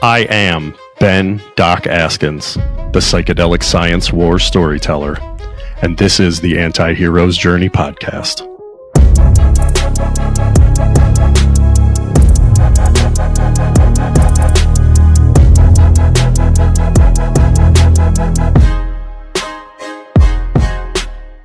I am Ben Doc Askins, the psychedelic science war storyteller, and this is the Anti-Hero's Journey podcast.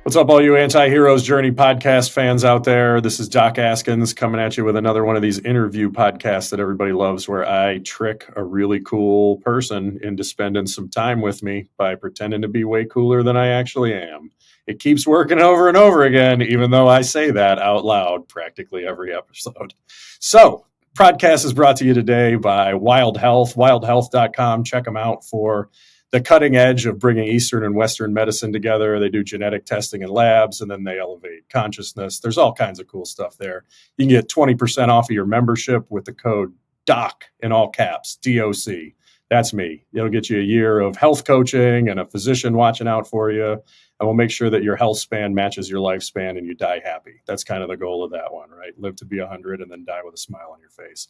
What's up, all you Anti-Hero's Journey podcast fans out there? This is Doc Askins coming at you with another one of these interview podcasts that everybody loves, where I trick a really cool person into spending some time with me by pretending to be way cooler than I actually am. It keeps working over and over again, even though I say that out loud practically every episode. So, podcast is brought to you today by Wild Health, wildhealth.com. Check them out for the cutting edge of bringing Eastern and Western medicine together. They do genetic testing in labs, and then they elevate consciousness. There's all kinds of cool stuff there. You can get 20% off of your membership with the code DOC in all caps, DOC. That's me. It'll get you a year of health coaching and a physician watching out for you. And we'll make sure that your health span matches your lifespan and you die happy. That's kind of the goal of that one, right? Live to be 100 and then die with a smile on your face.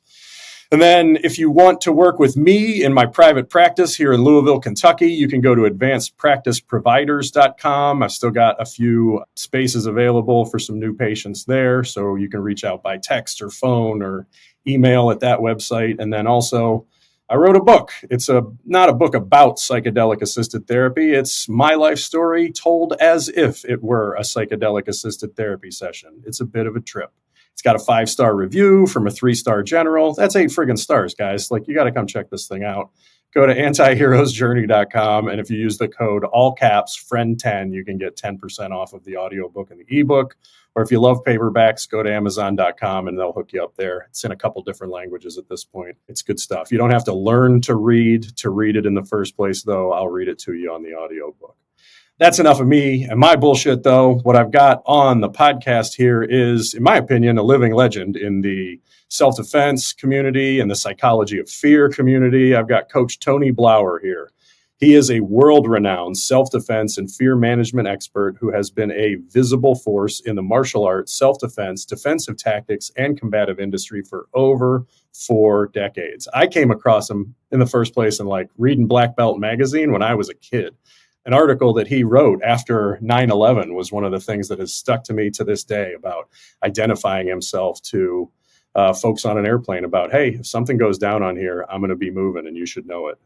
And then if you want to work with me in my private practice here in Louisville, Kentucky, you can go to advancedpracticeproviders.com. I've still got a few spaces available for some new patients there. So you can reach out by text or phone or email at that website. And then also, I wrote a book. It's not a book about psychedelic-assisted therapy. It's my life story told as if it were a psychedelic-assisted therapy session. It's a bit of a trip. It's got a 5-star review from a 3-star general. That's 8 friggin' stars, guys. Like, you got to come check this thing out. Go to antiheroesjourney.com, and if you use the code all caps friend10, you can get 10% off of the audiobook and the ebook. Or if you love paperbacks, go to amazon.com and they'll hook you up there. It's in a couple different languages at this point. It's good stuff. You don't have to learn to read it in the first place, though. I'll read it to you on the audiobook. That's enough of me and my bullshit, though. What I've got on the podcast here is, in my opinion, a living legend in the self-defense community and the psychology of fear community. I've got Coach Tony Blauer here. He is a world-renowned self-defense and fear management expert who has been a visible force in the martial arts, self-defense, defensive tactics, and combative industry for over 4 decades. I came across him in the first place in reading Black Belt magazine when I was a kid. An article that he wrote after 9/11 was one of the things that has stuck to me to this day about identifying himself to folks on an airplane about, hey, if something goes down on here, I'm going to be moving and you should know it.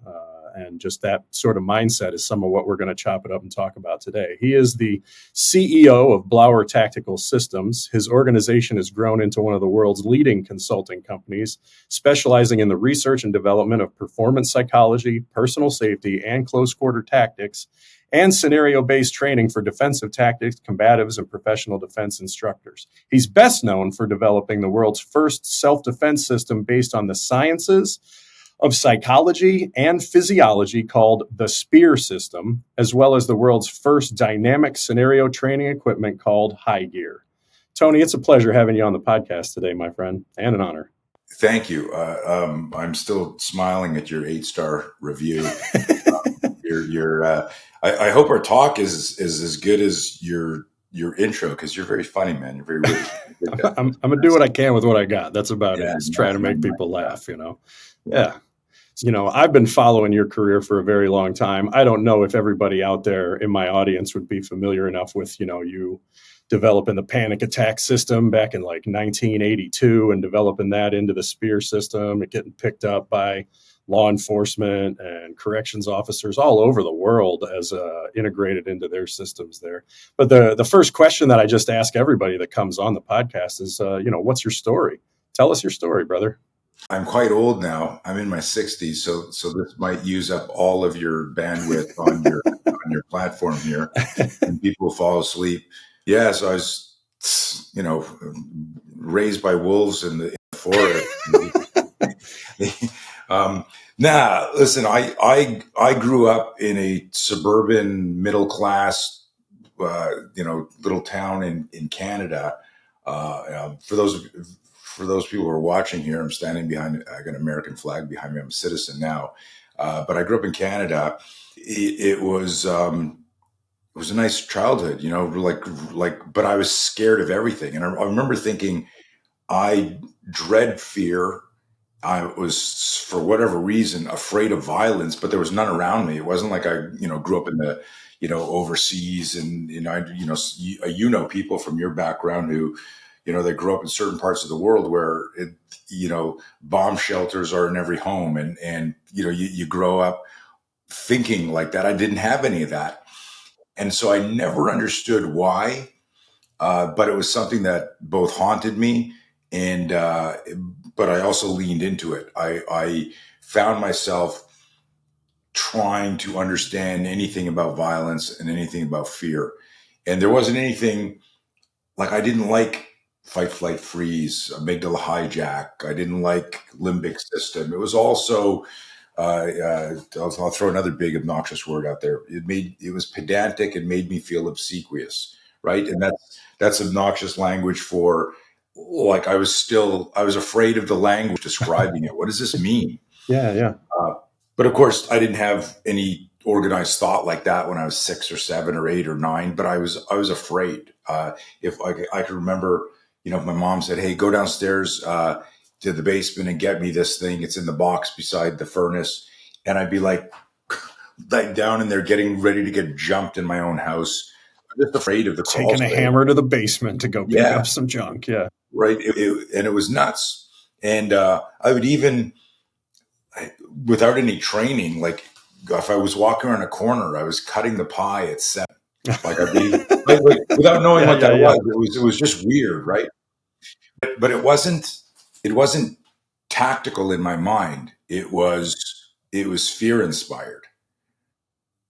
And just that sort of mindset is some of what we're going to chop it up and talk about today. He is the CEO of Blauer Tactical Systems. His organization has grown into one of the world's leading consulting companies, specializing in the research and development of performance psychology, personal safety, and close quarter tactics, and scenario-based training for defensive tactics, combatives, and professional defense instructors. He's best known for developing the world's first self-defense system based on the sciences of psychology and physiology called the SPEAR system, as well as the world's first dynamic scenario training equipment called High Gear. Tony, it's a pleasure having you on the podcast today, my friend, and an honor. Thank you. I'm still smiling at your 8-star review. I hope our talk is as good as your intro, because you're very funny, man. You're very witty. I'm gonna do what I can with what I got. That's about it. It's trying to make people laugh, Yeah. I've been following your career for a very long time. I don't know if everybody out there in my audience would be familiar enough with, you developing the panic attack system back in 1982 and developing that into the SPEAR system and getting picked up by law enforcement and corrections officers all over the world as integrated into their systems there. But the first question that I just ask everybody that comes on the podcast is, what's your story? Tell us your story, brother. I'm quite old now. I'm in my 60s, so this might use up all of your bandwidth on your platform here, and people fall asleep. Yeah, so I was, raised by wolves in the forest. Listen, I grew up in a suburban middle class, little town in Canada. For those people who are watching here, I'm standing behind. I got an American flag behind me. I'm a citizen now, but I grew up in Canada. It was a nice childhood, but I was scared of everything, and I remember thinking, I dread fear, I was, for whatever reason, afraid of violence, but there was none around me. It wasn't like I, grew up in the, overseas, and people from your background who, they grew up in certain parts of the world where bomb shelters are in every home, and you grow up thinking like that. I didn't have any of that, and so I never understood why. But it was something that both haunted me, and but I also leaned into it. I found myself trying to understand anything about violence and anything about fear, and there wasn't anything like I didn't like fight, flight, freeze, amygdala hijack. I didn't like limbic system. It was also I'll throw another big obnoxious word out there. It was pedantic and made me feel obsequious, right? And that's obnoxious language for, like, I was afraid of the language describing it. What does this mean? Yeah, yeah. But of course, I didn't have any organized thought like that when I was 6 or 7 or 8 or 9. But I was afraid. If I could remember, my mom said, "Hey, go downstairs to the basement and get me this thing. It's in the box beside the furnace," and I'd be like down in there, getting ready to get jumped in my own house. I'm just afraid of the crawl Taking a space. hammer to the basement to go pick Yeah, up some junk. Yeah. right. And it was nuts. And I would even, without any training, like if I was walking around a corner, I was cutting the pie at 7. Like I'd be like, without knowing Yeah, what yeah, that yeah. was. It was just weird, right? But it wasn't tactical in my mind. It was fear inspired.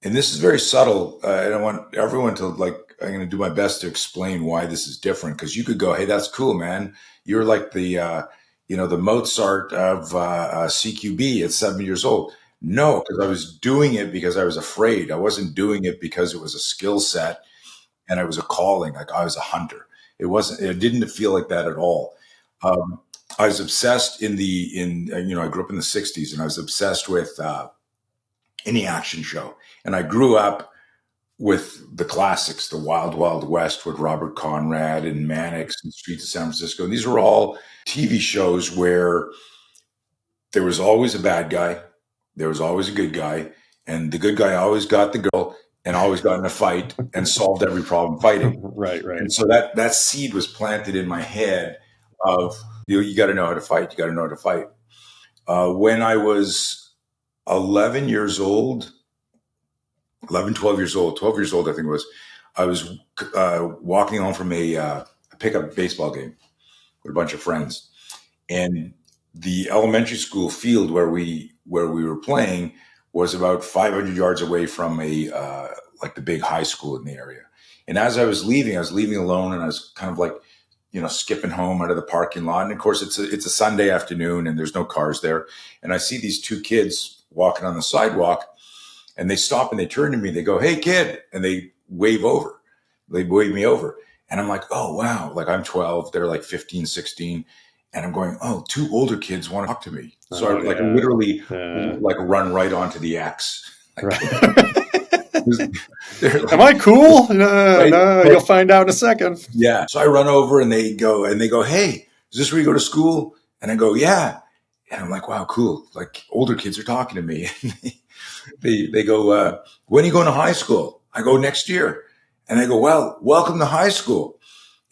And this is very subtle. And I want everyone to, like, I'm going to do my best to explain why this is different, because you could go, "Hey, that's cool, man. You're like the Mozart of CQB at 7 years old." No, because I was doing it because I was afraid. I wasn't doing it because it was a skill set and I was a calling. Like I was a hunter. It wasn't. It didn't feel like that at all. Um, I was obsessed I grew up in the '60s, and I was obsessed with any action show. And I grew up with the classics, the Wild Wild West with Robert Conrad and Mannix and Streets of San Francisco. And these were all TV shows where there was always a bad guy, there was always a good guy, and the good guy always got the girl and always got in a fight and solved every problem fighting. Right, right. And so that seed was planted in my head of, you got to know how to fight. You got to know how to fight. When I was 11 years old, 11, 12 years old, 12 years old, I think it was, I was walking home from a pickup baseball game with a bunch of friends. And the elementary school field where we were playing was about 500 yards away from like the big high school in the area. And as I was leaving alone, and I was kind of like, skipping home out of the parking lot. And of course, it's a Sunday afternoon, and there's no cars there. And I see these two kids walking on the sidewalk, and they stop and they turn to me. They go, "Hey, kid," and they wave over. They wave me over, and I'm like, "Oh, wow!" Like I'm 12, they're like 15, 16. And I'm going, "Oh, two older kids want to talk to me." So Oh, I like yeah. literally Yeah. like run right onto the X. Right. They're Am like, I cool? right, No, right. you'll find out in a second. Yeah. So I run over, and they go, "Hey, is this where you go to school?" And I go, "Yeah." And I'm like, "Wow, cool. Like older kids are talking to me." They go, "When are you going to high school?" I go, "Next year." And they go, "Well, welcome to high school."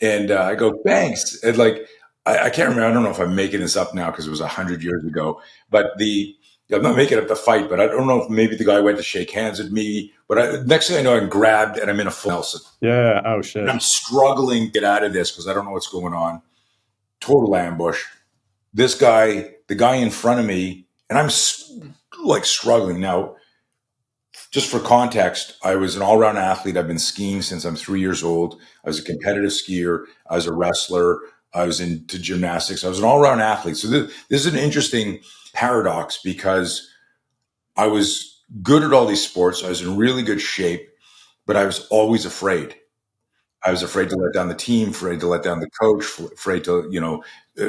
And I go, "Thanks." And like, I can't remember. I don't know if I'm making this up now because it was 100 years ago. But I'm not making up the fight. But I don't know if maybe the guy went to shake hands with me. But next thing I know, I'm grabbed and I'm in a full Nelson. Yeah. Oh, And shit. I'm struggling to get out of this because I don't know what's going on. Total ambush. The guy in front of me, and I'm like struggling now. Just for context, I was an all-around athlete. I've been skiing since I'm 3 years old. I was a competitive skier. I was a wrestler. I was into gymnastics. I was an all-around athlete. So this is an interesting paradox because I was good at all these sports. I was in really good shape, but I was always afraid. I was afraid to let down the team, afraid to let down the coach, afraid to,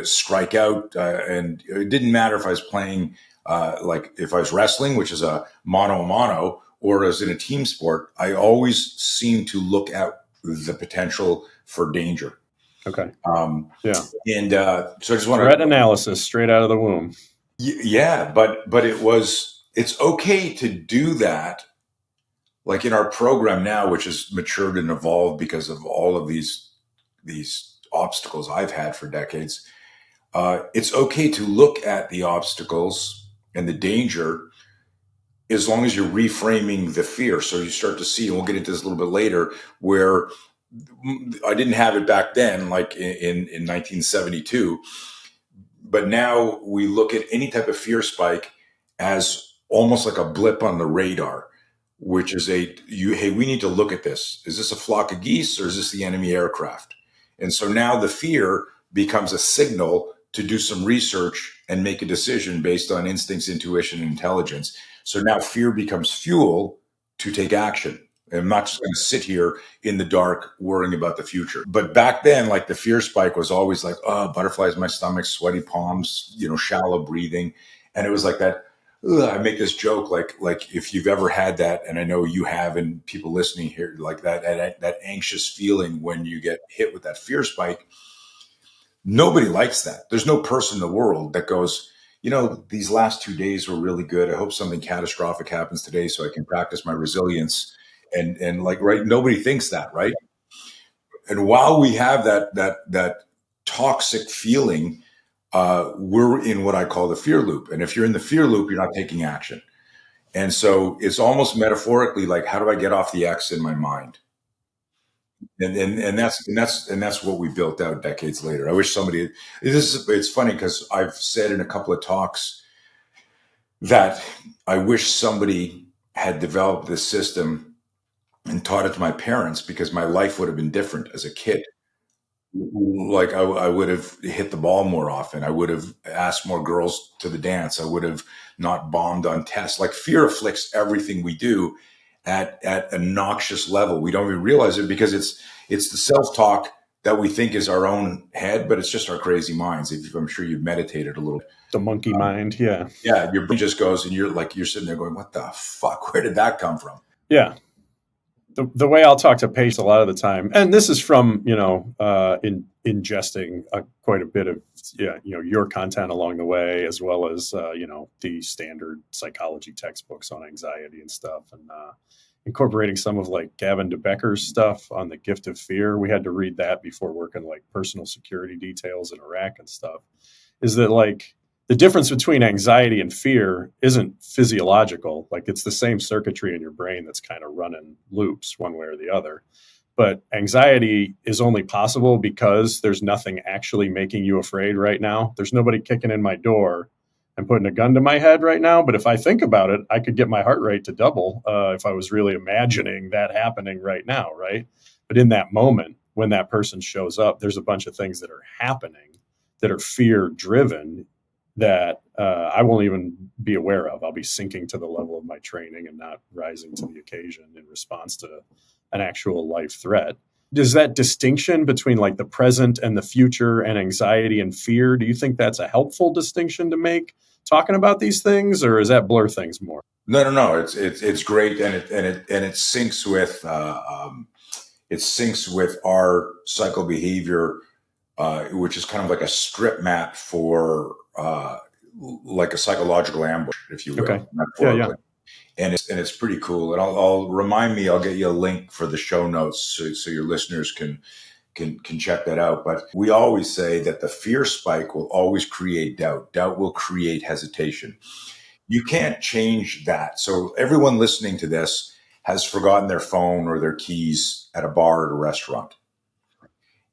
strike out. And it didn't matter if I was playing, like if I was wrestling, which is a mano a mano, or as in a team sport. I always seemed to look at the potential for danger. Okay. Um, Yeah. and so I just want Threat to, analysis straight out of the womb. Yeah, but it's okay to do that. Like in our program now, which has matured and evolved because of all of these obstacles I've had for decades. It's okay to look at the obstacles and the danger as long as you're reframing the fear. So you start to see, and we'll get into this a little bit later, where I didn't have it back then, like in 1972. But now we look at any type of fear spike as almost like a blip on the radar, which is hey, we need to look at this. Is this a flock of geese or is this the enemy aircraft? And so now the fear becomes a signal to do some research and make a decision based on instincts, intuition, and intelligence. So now fear becomes fuel to take action. And I'm not just going to sit here in the dark worrying about the future. But back then, like the fear spike was always like, oh, butterflies in my stomach, sweaty palms, shallow breathing. And it was like that. I make this joke, like if you've ever had that, and I know you have, and people listening here, like that anxious feeling when you get hit with that fear spike. Nobody likes that. There's no person in the world that goes, these last 2 days were really good. I hope something catastrophic happens today so I can practice my resilience. And like, right, nobody thinks that, right? And while we have that toxic feeling, we're in what I call the fear loop. And if you're in the fear loop, you're not taking action. And so it's almost metaphorically like, how do I get off the X in my mind? And that's what we built out decades later. I wish somebody. It's funny because I've said in a couple of talks that I wish somebody had developed this system and taught it to my parents, because my life would have been different as a kid. Like I would have hit the ball more often. I would have asked more girls to the dance. I would have not bombed on tests. Like fear afflicts everything we do at a noxious level. We don't even realize it because it's the self-talk that we think is our own head, but it's just our crazy minds. I'm sure you've meditated a little. The monkey mind. Yeah. Yeah, your brain just goes and you're sitting there going, what the fuck? Where did that come from? Yeah. The way I'll talk to patients a lot of the time, and this is from ingesting quite a bit of your content along the way, as well as the standard psychology textbooks on anxiety and stuff, and incorporating some of like Gavin de Becker's stuff on the gift of fear. We had to read that before working like personal security details in Iraq and stuff. Is that like the difference between anxiety and fear isn't physiological. Like it's the same circuitry in your brain that's kind of running loops one way or the other. But anxiety is only possible because there's nothing actually making you afraid right now. There's nobody kicking in my door and putting a gun to my head right now. But if I think about it, I could get my heart rate to double if I was really imagining that happening right now, right? But in that moment, when that person shows up, there's a bunch of things that are happening that are fear driven that I won't even be aware of. I'll be sinking to the level of my training and not rising to the occasion in response to an actual life threat. Does that distinction between like the present and the future and anxiety and fear, do you think that's a helpful distinction to make talking about these things, or is that blur things more? No. It's great, and it syncs with our cycle behavior, which is kind of like a strip map for like a psychological ambush, if you will. Okay. Yeah. And it's pretty cool. And I'll get you a link for the show notes so your listeners can check that out. But we always say that the fear spike will always create doubt. Doubt will create hesitation. You can't change that. So everyone listening to this has forgotten their phone or their keys at a bar or at a restaurant.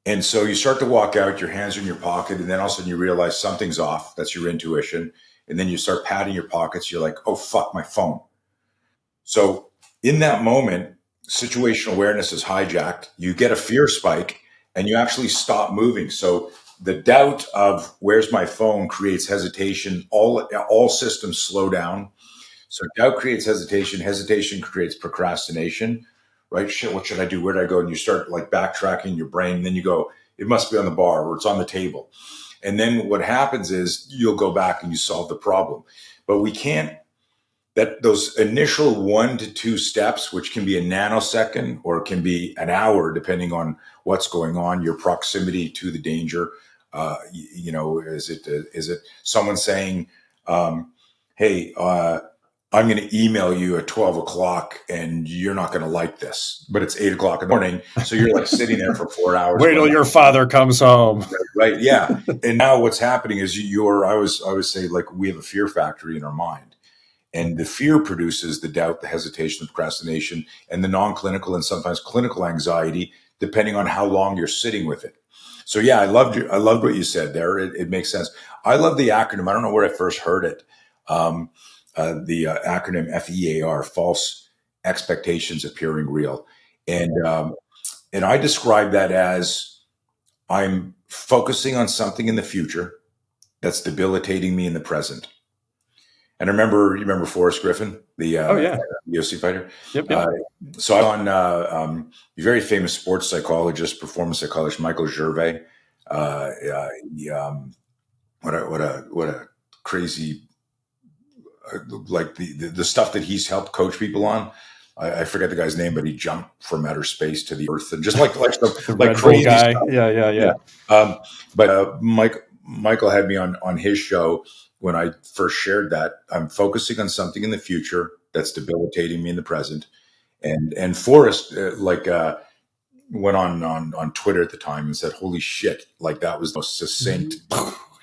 And so you start to walk out, your hands are in your pocket, and then all of a sudden you realize something's off. That's your intuition. And then you start patting your pockets. You're like, oh, fuck, my phone. So in that moment, situational awareness is hijacked. You get a fear spike and you actually stop moving. So the doubt of where's my phone creates hesitation. All systems slow down. So doubt creates hesitation. Hesitation creates procrastination, right? Shit, what should I do? Where did I go? And you start like backtracking your brain. And then you go, it must be on the bar or it's on the table. And then what happens is you'll go back and you solve the problem. But we can't, that those initial 1 to 2 steps, which can be a nanosecond or it can be an hour, depending on what's going on, your proximity to the danger. Is it someone saying, Hey, I'm going to email you at 12 o'clock and you're not going to like this, but it's 8 o'clock in the morning. So you're like sitting there for 4 hours. Wait till your father comes home. Right. Yeah. And now what's happening is I always say, like, we have a fear factory in our mind, and the fear produces the doubt, the hesitation, the procrastination, and the non-clinical and sometimes clinical anxiety, depending on how long you're sitting with it. So yeah, I loved what you said there. It makes sense. I love the acronym. I don't know where I first heard it. The acronym FEAR, false expectations appearing real. And I describe that as I'm focusing on something in the future that's debilitating me in the present. And you remember Forrest Griffin, the Oh yeah. UFC fighter? Yep. Yep. So I'm on a very famous sports psychologist, performance psychologist, Michael Gervais. What a crazy, like the stuff that he's helped coach people on. I forget the guy's name, but he jumped from outer space to the earth and just like The like Red Bull crazy guy. stuff. Yeah. But Michael had me on his show when I first shared that. I'm focusing on something in the future that's debilitating me in the present. And Forrest went on Twitter at the time and said, "Holy shit!" Like, that was the most succinct.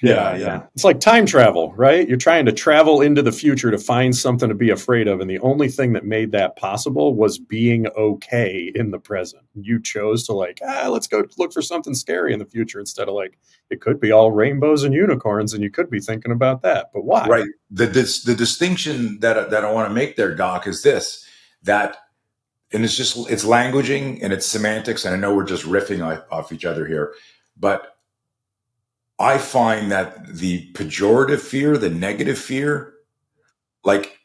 Yeah. It's like time travel, right? You're trying to travel into the future to find something to be afraid of. And the only thing that made that possible was being okay in the present. You chose to let's go look for something scary in the future instead of it could be all rainbows and unicorns and you could be thinking about that. But why? Right. The distinction that I want to make there, Doc, is this, that, and it's languaging and it's semantics. And I know we're just riffing off each other here, but I find that the pejorative fear, the negative fear, like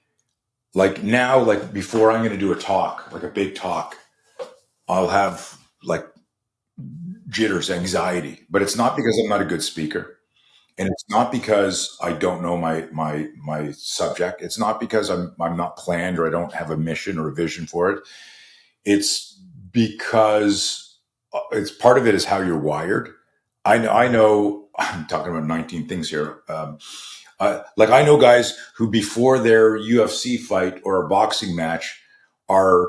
now, like before I'm going to do a talk, like a big talk, I'll have like jitters, anxiety, but it's not because I'm not a good speaker. And it's not because I don't know my subject. It's not because I'm not planned or I don't have a mission or a vision for it. It's because it's part of it is how you're wired. I know I'm talking about 19 things here. I know guys who before their UFC fight or a boxing match are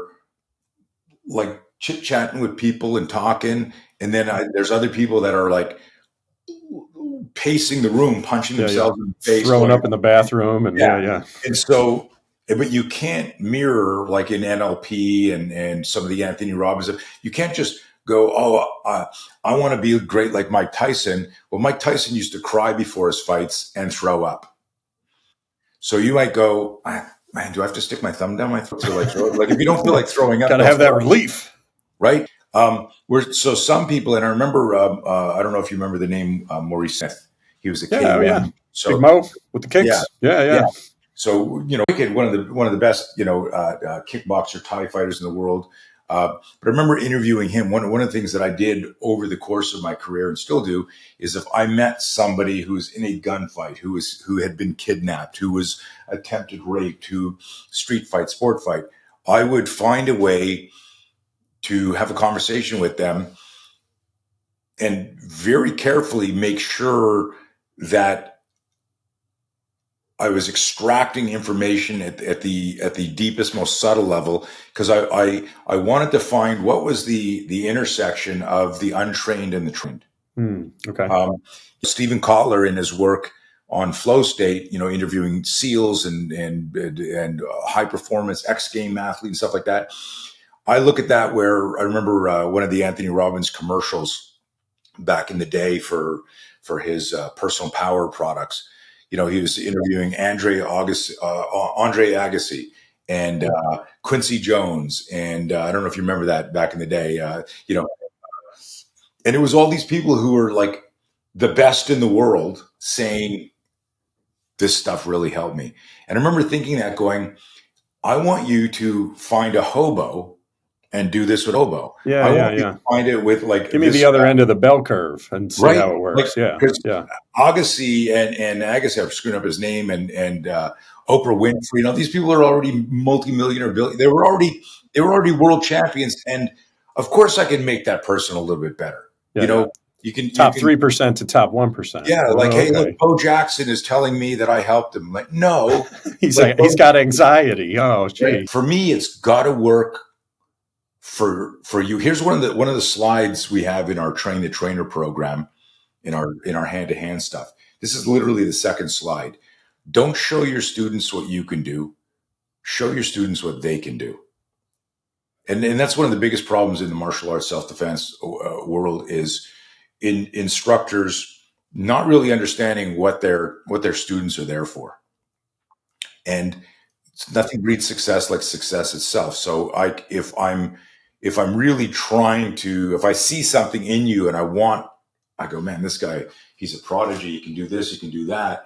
like chit chatting with people and talking, and then there's other people that are like pacing the room, punching themselves in the face, throwing up in the bathroom, and yeah. And so, but you can't mirror, like in NLP and some of the Anthony Robbins. You can't just go, I want to be great like Mike Tyson. Well, Mike Tyson used to cry before his fights and throw up. So you might go, man, do I have to stick my thumb down my throat to throw up? Like, if you don't feel like throwing up, gotta have that relief, right? So some people, and I remember, I don't know if you remember the name Maurice Smith. He was a K1. So Big Mo with the kicks. Yeah. So, Wicked, one of the best, kickboxer, Thai fighters in the world. But I remember interviewing him. One of the things that I did over the course of my career and still do is if I met somebody who's in a gunfight, who had been kidnapped, who was attempted raped, who street fight, sport fight, I would find a way to have a conversation with them and very carefully make sure that I was extracting information at the deepest, most subtle level, because I wanted to find what was the intersection of the untrained and the trained. Okay. Stephen Kotler, in his work on flow state, interviewing SEALs and high performance X game athletes and stuff like that. I look at that where I remember one of the Anthony Robbins commercials back in the day for his personal power products. He was interviewing Andre Agassi and Quincy Jones. And I don't know if you remember that back in the day, and it was all these people who were like the best in the world saying, this stuff really helped me. And I remember thinking that, going, I want you to find a hobo and do this with hobo. I want you to find it with give me the other end of the bell curve and see how it works. Because Agassi and Agassi, I'm screwing up his name, and Oprah Winfrey. These people are already multimillionaire, billion. They were already world champions, and of course I can make that person a little bit better. You Top can, 3% to top 1%. yeah, like, Oh, hey, look, okay. Bo Jackson is telling me that I helped him. Like, no, He's like, like, he's got anxiety. Oh, right. gee. For me, it's got to work for you. Here's one of the slides we have in our train the trainer program, in our hand to hand stuff. This is literally the second slide. Don't show your students what you can do. Show your students what they can do. And that's one of the biggest problems in the martial arts self-defense world is in instructors not really understanding what their students are there for. And nothing breeds success like success itself. So if I'm really trying to, if I see something in you and I go, man, this guy, he's a prodigy. He can do this, he can do that.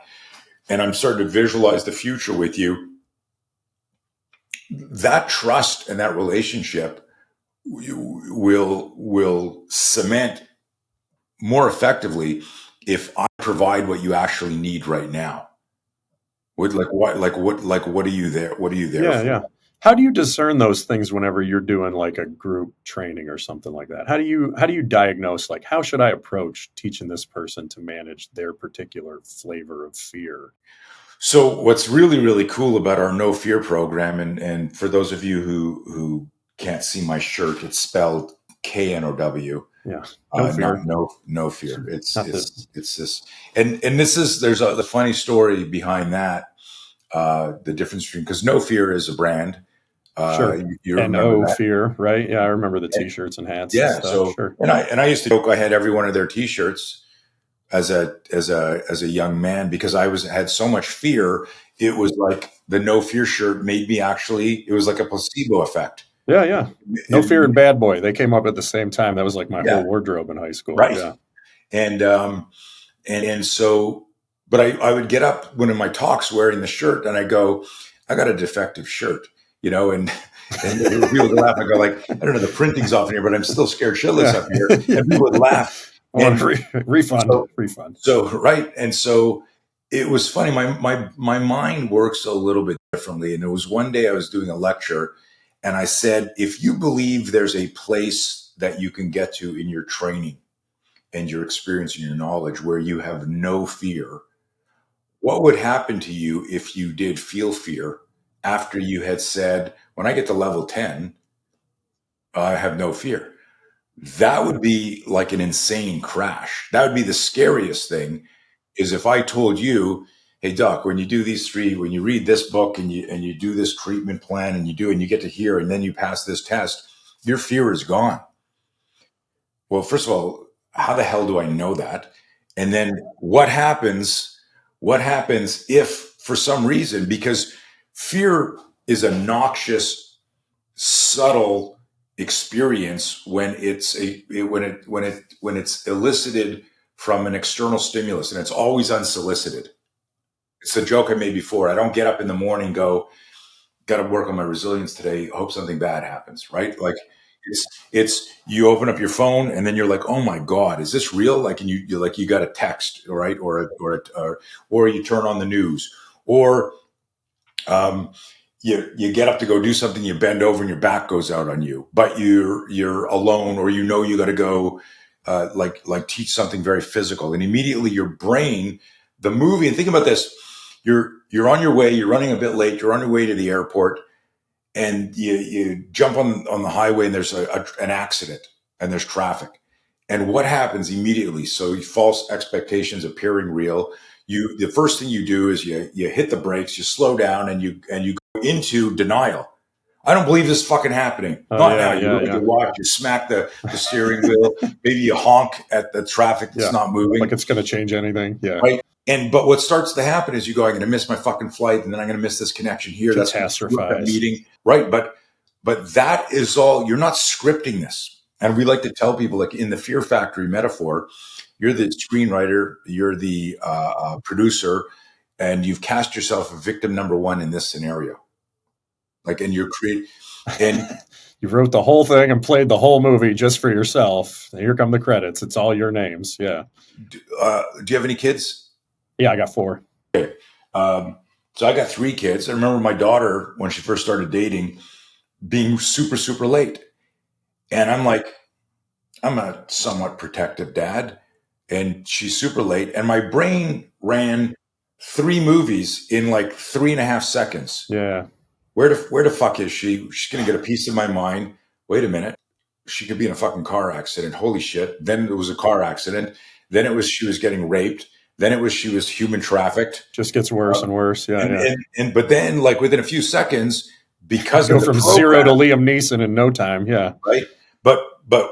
And I'm starting to visualize the future with you. That trust and that relationship will cement more effectively if I provide what you actually need right now. What are you there? What are you there Yeah, for? yeah. How do you discern those things whenever you're doing like a group training or something like that? How do you diagnose, like, how should I approach teaching this person to manage their particular flavor of fear? So what's really, really cool about our No Fear program, and for those of you who can't see my shirt, it's spelled KNOW, Yeah. No not fear. no fear. Not the It's this, and this is the funny story behind that. The difference between, because No Fear is a brand. Sure. You And remember oh, that? fear, right? Yeah, I remember the t-shirts and hats and Yeah. stuff. So Sure. and I used to joke I had every one of their T-shirts as a young man because had so much fear. It was like the No Fear shirt made me actually. It was like a placebo effect. Yeah, yeah. No fear and It- bad boy. They came up at the same time. That was like my yeah. whole wardrobe in high school. Right. Yeah. And so, but I would get up when in my talks wearing the shirt, and I go, I got a defective shirt, and people would laugh. I go like, I don't know, the printing's off in here, but I'm still scared shitless Yeah. up here, and people would laugh. I want And a refund. so, Refund. right, and so it was funny. My mind works a little bit differently, and it was one day I was doing a lecture, and I said, if you believe there's a place that you can get to in your training and your experience and your knowledge where you have no fear, what would happen to you if you did feel fear after you had said, when I get to level 10, I have no fear? That would be like an insane crash. That would be the scariest thing, is if I told you, hey Doc, when you do these three, when you read this book and you do this treatment plan and you get to here and then you pass this test, your fear is gone. Well, first of all, how the hell do I know that? And then what happens? What happens if for some reason, because fear is a noxious, subtle experience when it's elicited from an external stimulus, and it's always unsolicited. It's the joke I made before. I don't get up in the morning, go, got to work on my resilience today, hope something bad happens, right? Like it's you open up your phone and then you're like, oh my god, is this real? Like, and you like, you got a text, right? Or you turn on the news, or you get up to go do something, you bend over and your back goes out on you, but you're alone, or you got to go like teach something very physical, and immediately your brain, the movie, and think about this, you're on your way, you're running a bit late, you're on your way to the airport, and you jump on the highway, and there's an accident, and there's traffic, and what happens immediately? So false expectations appearing real. The first thing you do is you hit the brakes, you slow down, and you go into denial. I don't believe this is fucking happening. Oh Not now. yeah, You yeah, look at yeah. your watch, you smack the steering wheel, maybe you honk at the traffic that's Yeah. not moving. Like it's going to change anything. Yeah. Right. But what starts to happen is you go, I'm going to miss my fucking flight, and then I'm going to miss this connection here. That's going to screw up that Catastrophize. meeting. Right. But that is all, you're not scripting this. And we like to tell people, like in the Fear Factory metaphor, you're the screenwriter, you're the producer, and you've cast yourself as victim number one in this scenario. Like, and you're creating, and You wrote the whole thing and played the whole movie just for yourself. And here come the credits. It's all your names. Yeah. do you have any kids? Yeah, I got 4. So I got 3 kids. I remember my daughter, when she first started dating, being super late. And I'm like, I'm a somewhat protective dad. and she's super late. And my brain ran 3 movies in like 3.5 seconds. Yeah. Where the fuck is she? She's gonna get a piece of my mind. Wait a minute. She could be in a fucking car accident. Holy shit. Then it was a car accident. Then it was she was getting raped. Then it was she was human trafficked. Just gets worse and worse. Yeah, And, yeah. and but then like within a few seconds, because Go of the from zero to program, Liam Neeson in no time. Yeah. right? But but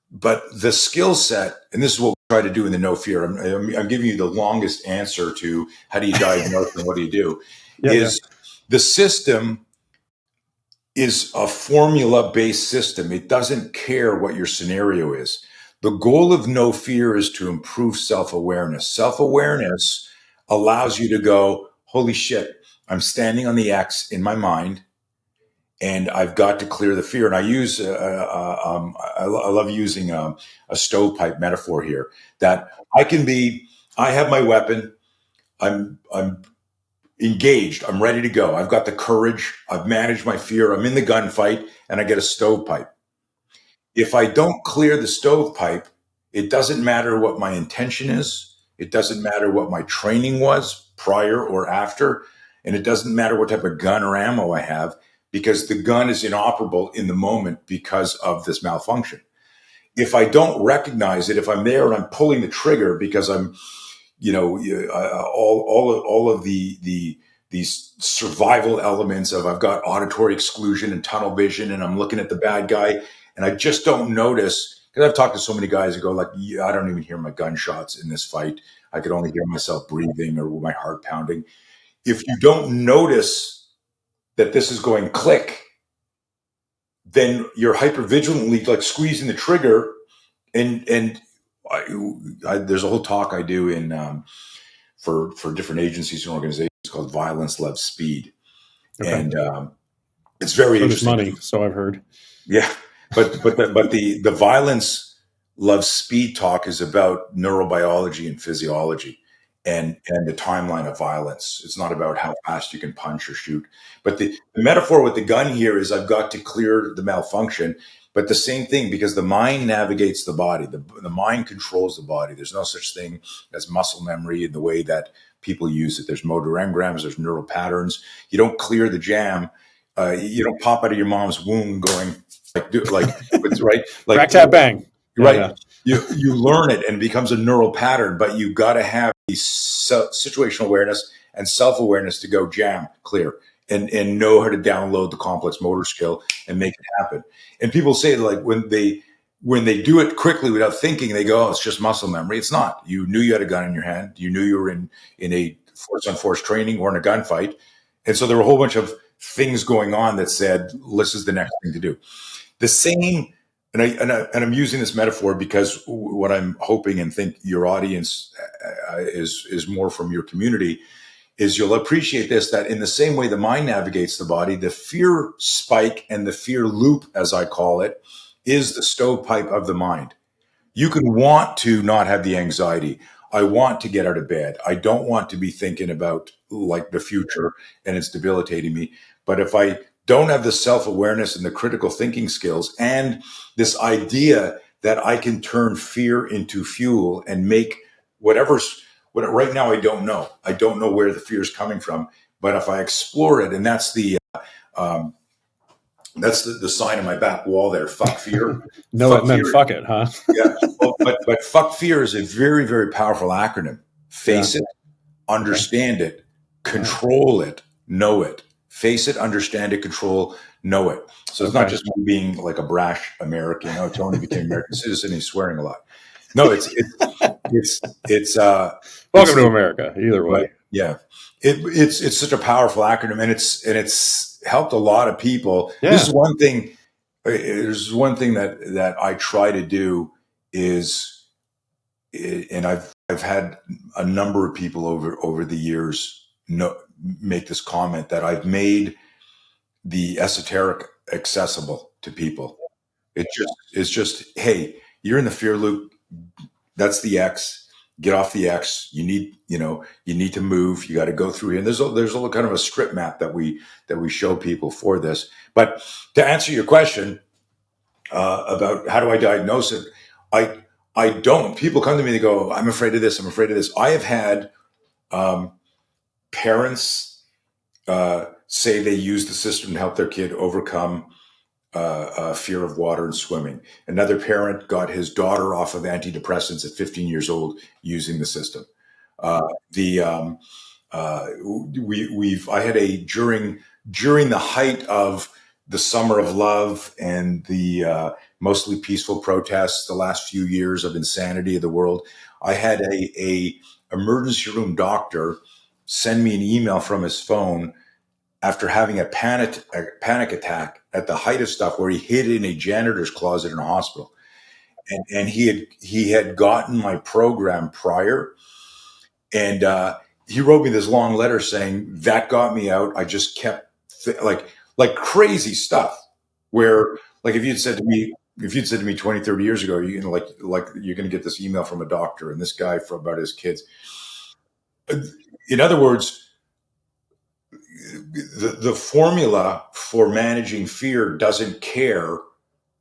but the skill set, and this is what we try to do in the No Fear. I'm giving you the longest answer to how do you diagnose and what do you do, Yeah, yeah. is the system is a formula based system. It doesn't care what your scenario is. The goal of No Fear is to improve self awareness. Self awareness allows you to go, holy shit, I'm standing on the X in my mind, and I've got to clear the fear. And I use, I love using a stovepipe metaphor here. That I have my weapon. I'm engaged. I'm ready to go. I've got the courage. I've managed my fear. I'm in the gunfight, and I get a stovepipe. If I don't clear the stovepipe, it doesn't matter what my intention is. It doesn't matter what my training was prior or after. And it doesn't matter what type of gun or ammo I have, because the gun is inoperable in the moment because of this malfunction. If I don't recognize it, if I'm there and I'm pulling the trigger because I'm, all of these survival elements of I've got auditory exclusion and tunnel vision, and I'm looking at the bad guy, and I just don't notice, because I've talked to so many guys who go like, yeah, I don't even hear my gunshots in this fight. I could only hear myself breathing or my heart pounding. If you don't notice that this is going click, then you're hypervigilantly like squeezing the trigger, and there's a whole talk I do in for different agencies and organizations called Violence Loves Speed, Okay. and it's very So does interesting. money. So I've heard. Yeah, but the Violence Loves Speed talk is about neurobiology and physiology, and the timeline of violence. It's not about how fast you can punch or shoot. But the metaphor with the gun here is I've got to clear the malfunction. But the same thing, because the mind navigates the body. The mind controls the body. There's no such thing as muscle memory in the way that people use it. There's motor engrams, there's neural patterns. You don't clear the jam. You don't pop out of your mom's womb going right, like Crack, tap, bang. right. Yeah. You learn it and it becomes a neural pattern, but you got to have situational awareness and self awareness to go jam clear and know how to download the complex motor skill and make it happen. And people say like when they do it quickly without thinking, they go, "Oh, it's just muscle memory." It's not. You knew you had a gun in your hand. You knew you were in a force on force training or in a gunfight, and so there were a whole bunch of things going on that said, "This is the next thing to do." The same, I'm using this metaphor because what I'm hoping and think your audience is more from your community is you'll appreciate this, that in the same way the mind navigates the body, the fear spike and the fear loop, as I call it, is the stovepipe of the mind. You can want to not have the anxiety. I want to get out of bed. I don't want to be thinking about like the future and it's debilitating me. But if I don't have the self-awareness and the critical thinking skills and this idea that I can turn fear into fuel and make whatever's what right now, I don't know. I don't know where the fear is coming from. But if I explore it, and um, that's the sign on my back wall there. Fuck fear. Know it and then fuck it, huh? Yeah. Well, but fuck fear is a very, very powerful acronym. Face it, understand it, control it, know it. Face it, understand it, control, know it. So it's not just me being like a brash American. Oh, Tony became an American citizen. He's swearing a lot. No, it's welcome to America. Either way, right? Yeah. It's such a powerful acronym, and it's helped a lot of people. Yeah. This is one thing. There's one thing that I try to do is, and I've had a number of people over the years make this comment that I've made the esoteric accessible to people. It's just, hey, you're in the fear loop. That's the X. Get off the X. You need to move. You got to go through here. And there's a kind of a script map that we show people for this. But to answer your question about how do I diagnose it, I don't. People come to me, they go, I'm afraid of this. I'm afraid of this. I have had um, parents say they use the system to help their kid overcome fear of water and swimming. Another parent got his daughter off of antidepressants at 15 years old using the system. The we've I had a during the height of the summer of love and the mostly peaceful protests, the last few years of insanity of the world. I had a emergency room doctor send me an email from his phone after having a panic attack at the height of stuff, where he hid in a janitor's closet in a hospital, and he had gotten my program prior, and he wrote me this long letter saying that got me out. I just kept like crazy stuff. Where, like, if you'd said to me 20, 30 years ago, like you're going to get this email from a doctor and this guy about his kids. In other words, the formula for managing fear doesn't care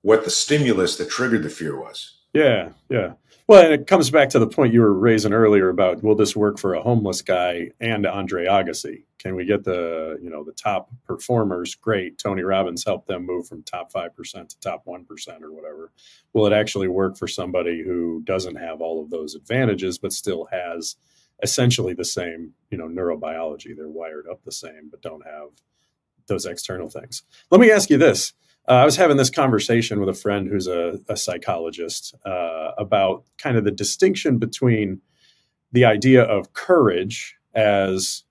what the stimulus that triggered the fear was. Yeah, yeah. Well, and it comes back to the point you were raising earlier about, will this work for a homeless guy and Andre Agassi? Can we get the top performers? Great. Tony Robbins helped them move from top 5% to top 1% or whatever. Will it actually work for somebody who doesn't have all of those advantages but still has essentially the same, neurobiology? They're wired up the same but don't have those external things. Let me ask you this. I was having this conversation with a friend who's a psychologist about kind of the distinction between the idea of courage as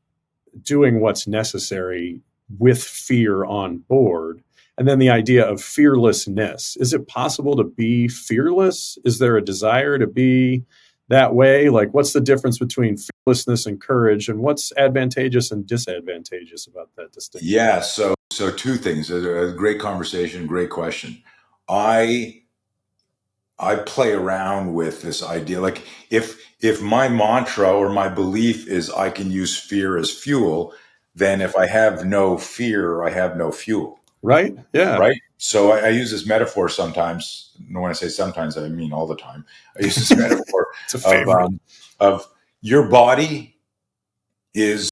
doing what's necessary with fear on board, and then the idea of fearlessness. Is it possible to be fearless? Is there a desire to be that way? Like, what's the difference between fearlessness and courage, and what's advantageous and disadvantageous about that distinction? Yeah. So two things. A great conversation, great question. I I play around with this idea. Like, if my mantra or my belief is I can use fear as fuel, then if I have no fear, I have no fuel. Right? Yeah. Right. So I use this metaphor sometimes. And when I say sometimes, I mean all the time. I use this metaphor It's a of favorite. your body is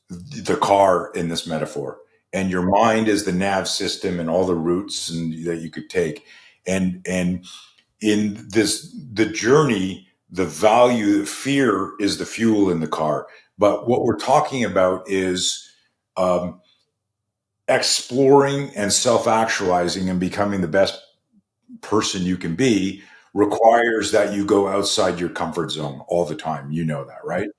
the car in this metaphor, and your mind is the nav system and all the routes that you could take, and in the journey, the value, fear is the fuel in the car. But what we're talking about is um, exploring and self-actualizing and becoming the best person you can be requires that you go outside your comfort zone all the time. You know that, right?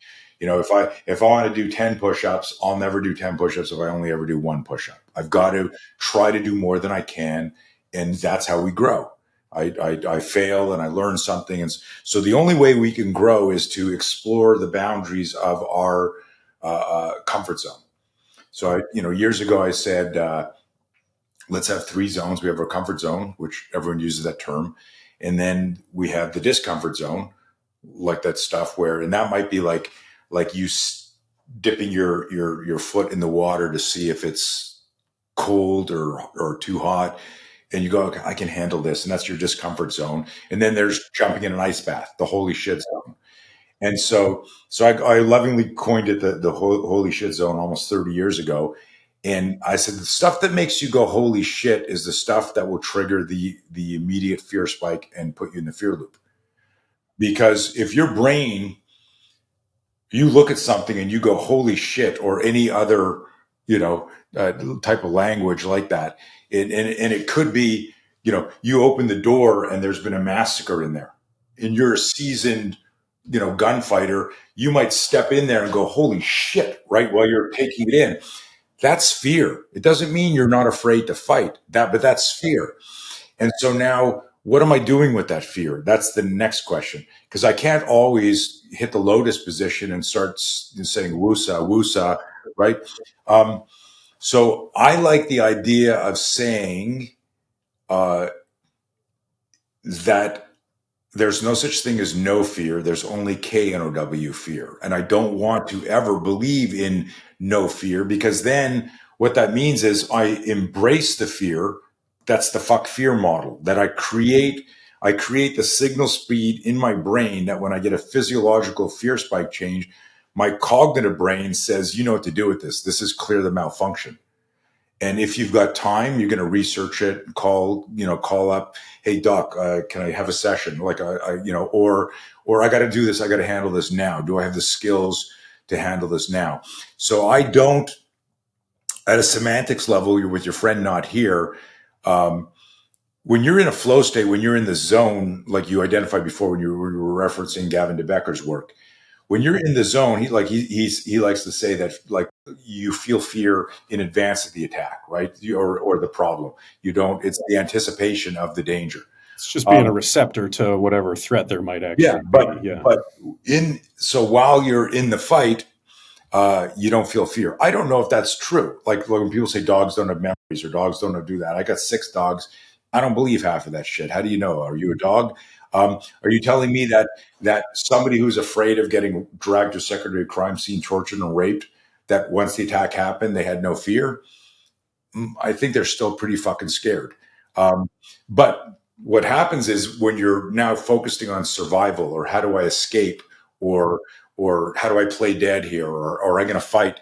If I want to do 10 push-ups, I'll never do 10 push-ups if I only ever do one push-up. I've got to try to do more than I can, and that's how we grow. I fail and I learn something, and so the only way we can grow is to explore the boundaries of our comfort zone. So years ago I said, let's have three zones. We have our comfort zone, which everyone uses that term. And then we have the discomfort zone, like that stuff and that might be like you dipping your foot in the water to see if it's cold or too hot. And you go, okay, I can handle this. And that's your discomfort zone. And then there's jumping in an ice bath, the holy shit zone. And so I lovingly coined it the holy shit zone almost 30 years ago. And I said, the stuff that makes you go, holy shit, is the stuff that will trigger the immediate fear spike and put you in the fear loop. Because if your brain, you look at something and you go, holy shit, or any other, type of language like that. And it could be, you open the door and there's been a massacre in there and you're a seasoned, gunfighter. You might step in there and go, holy shit, right, while you're taking it in. That's fear. It doesn't mean you're not afraid to fight but that's fear. And so now, what am I doing with that fear? That's the next question. Because I can't always hit the lotus position and start saying woosah, woosah, right? So I like the idea of saying that there's no such thing as no fear. There's only KNOW fear. And I don't want to ever believe in no fear, because then what that means is I embrace the fear. That's the fuck fear model that I create. I create the signal speed in my brain that when I get a physiological fear spike change, my cognitive brain says, you know what to do with this. This is clear the malfunction. And if you've got time, you're going to research it, call up, hey doc, can I have a session? Like, or I got to do this. I got to handle this now. Do I have the skills to handle this now? So I don't, at a semantics level, you're with your friend not here. When you're in a flow state, when you're in the zone, like you identified before, when you were referencing Gavin de Becker's work, when you're in the zone, he likes to say that like you feel fear in advance of the attack, right? Or the problem. You don't. It's the anticipation of the danger. It's just being a receptor to whatever threat there might Yeah, actually but be. Yeah. but so while you're in the fight, you don't feel fear. I don't know if that's true. Like when people say dogs don't have memories or dogs don't do that. I got 6 dogs. I don't believe half of that shit. How do you know? Are you a dog? Are you telling me that somebody who's afraid of getting dragged to a secondary crime scene, tortured and raped, that once the attack happened, they had no fear? I think they're still pretty fucking scared. But what happens is when you're now focusing on survival or how do I escape or how do I play dead here or am I going to fight?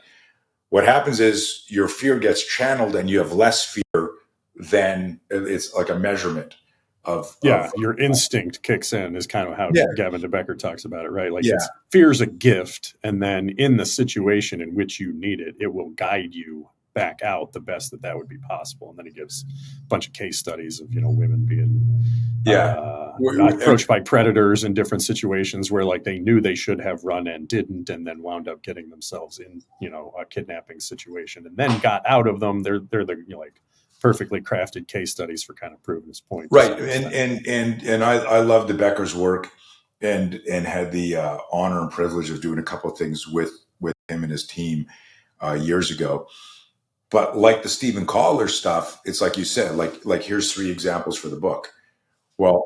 What happens is your fear gets channeled and you have less fear than it's like a measurement of your instinct kicks in is kind of how yeah, Gavin de Becker talks about it, right? Like yeah, it's fear's a gift, and then in the situation in which you need it, it will guide you back out the best that would be possible. And then he gives a bunch of case studies of women being approached by predators in different situations where like they knew they should have run and didn't, and then wound up getting themselves in a kidnapping situation, and then got out of them. They're the like perfectly crafted case studies for kind of proving his point. Right. And I love de Becker's work and had the honor and privilege of doing a couple of things with him and his team years ago. But like the Stephen Collar stuff, it's like you said, like here's 3 examples for the book. Well,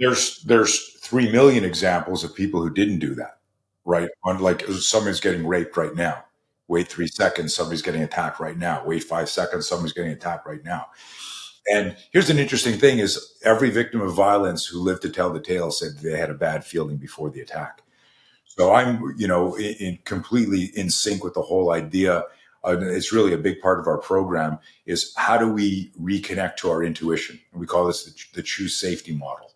there's 3 million examples of people who didn't do that, right? On like somebody's getting raped right now. Wait 3 seconds, somebody's getting attacked right now. Wait 5 seconds, somebody's getting attacked right now. And here's an interesting thing is every victim of violence who lived to tell the tale said they had a bad feeling before the attack. So I'm, completely in sync with the whole idea. It's really a big part of our program is how do we reconnect to our intuition? We call this the choose safety model.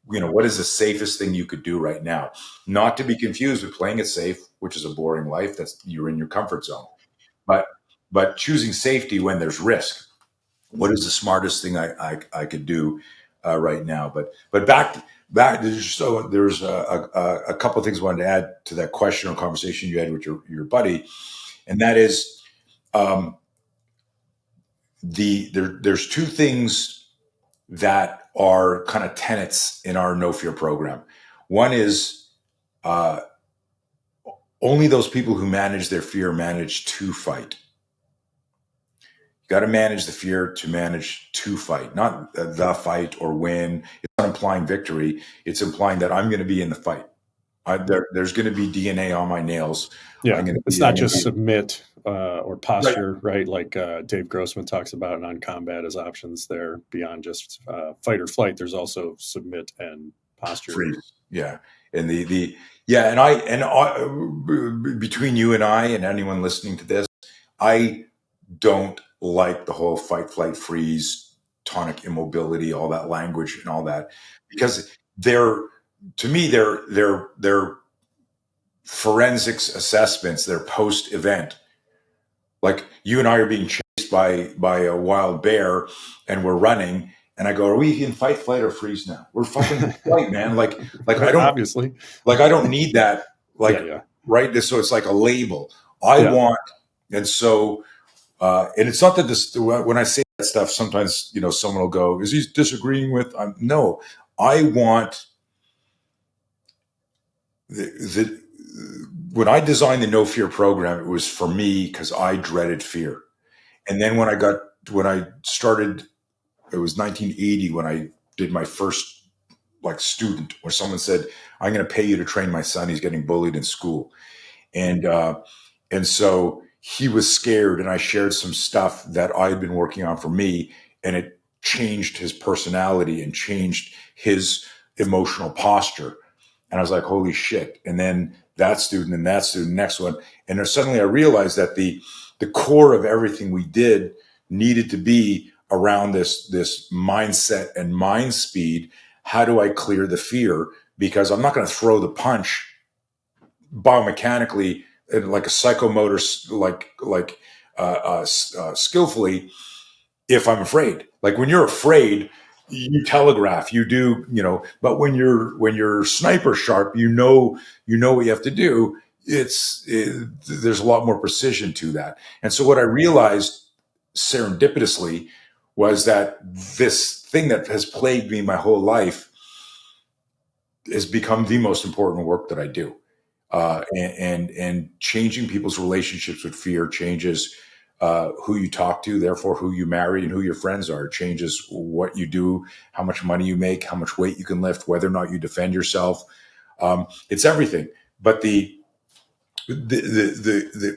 What is the safest thing you could do right now? Not to be confused with playing it safe, which is a boring life. You're in your comfort zone, but choosing safety when there's risk. What is the smartest thing I could do right now? But back. So there's a couple of things I wanted to add to that question or conversation you had with your buddy, and that is there's 2 things that are kind of tenets in our no fear program. One is only those people who manage their fear manage to fight. You got to manage the fear to manage to fight, not the fight or win. It's not implying victory. It's implying that I'm going to be in the fight. There's going to be DNA on my nails. Yeah, it's not just submit or posture, right? Like Dave Grossman talks about non-combat as options there beyond just fight or flight. There's also submit and posture. Freeze. Yeah, and and between you and I and anyone listening to this, I don't like the whole fight, flight, freeze, tonic immobility, all that language and all that, because they're forensics assessments, they're post-event. Like you and I are being chased by a wild bear and we're running, and I go, are we in fight, flight, or freeze now? We're fucking flight, man. Like I don't obviously, like I don't need that. Right. So it's like a label. I want, and so and it's not that this when I say that stuff, sometimes someone will go, is he disagreeing with? No, I want when I designed the no fear program, it was for me because I dreaded fear. And then when I started, it was 1980 when I did my first student, where someone said, I'm going to pay you to train my son. He's getting bullied in school. And so he was scared, and I shared some stuff that I had been working on for me, and it changed his personality and changed his emotional posture. And I was like, holy shit. And then that student and that student, next one. And then suddenly I realized that the core of everything we did needed to be around this mindset and mind speed. How do I clear the fear? Because I'm not going to throw the punch biomechanically, like a psychomotor, skillfully, if I'm afraid. Like when you're afraid, you telegraph, you do, but when you're sniper sharp, you know what you have to do. There's a lot more precision to that. And so what I realized serendipitously was that this thing that has plagued me my whole life has become the most important work that I do. And changing people's relationships with fear changes who you talk to, therefore who you marry and who your friends are. It changes what you do, how much money you make, how much weight you can lift, whether or not you defend yourself. It's everything. But the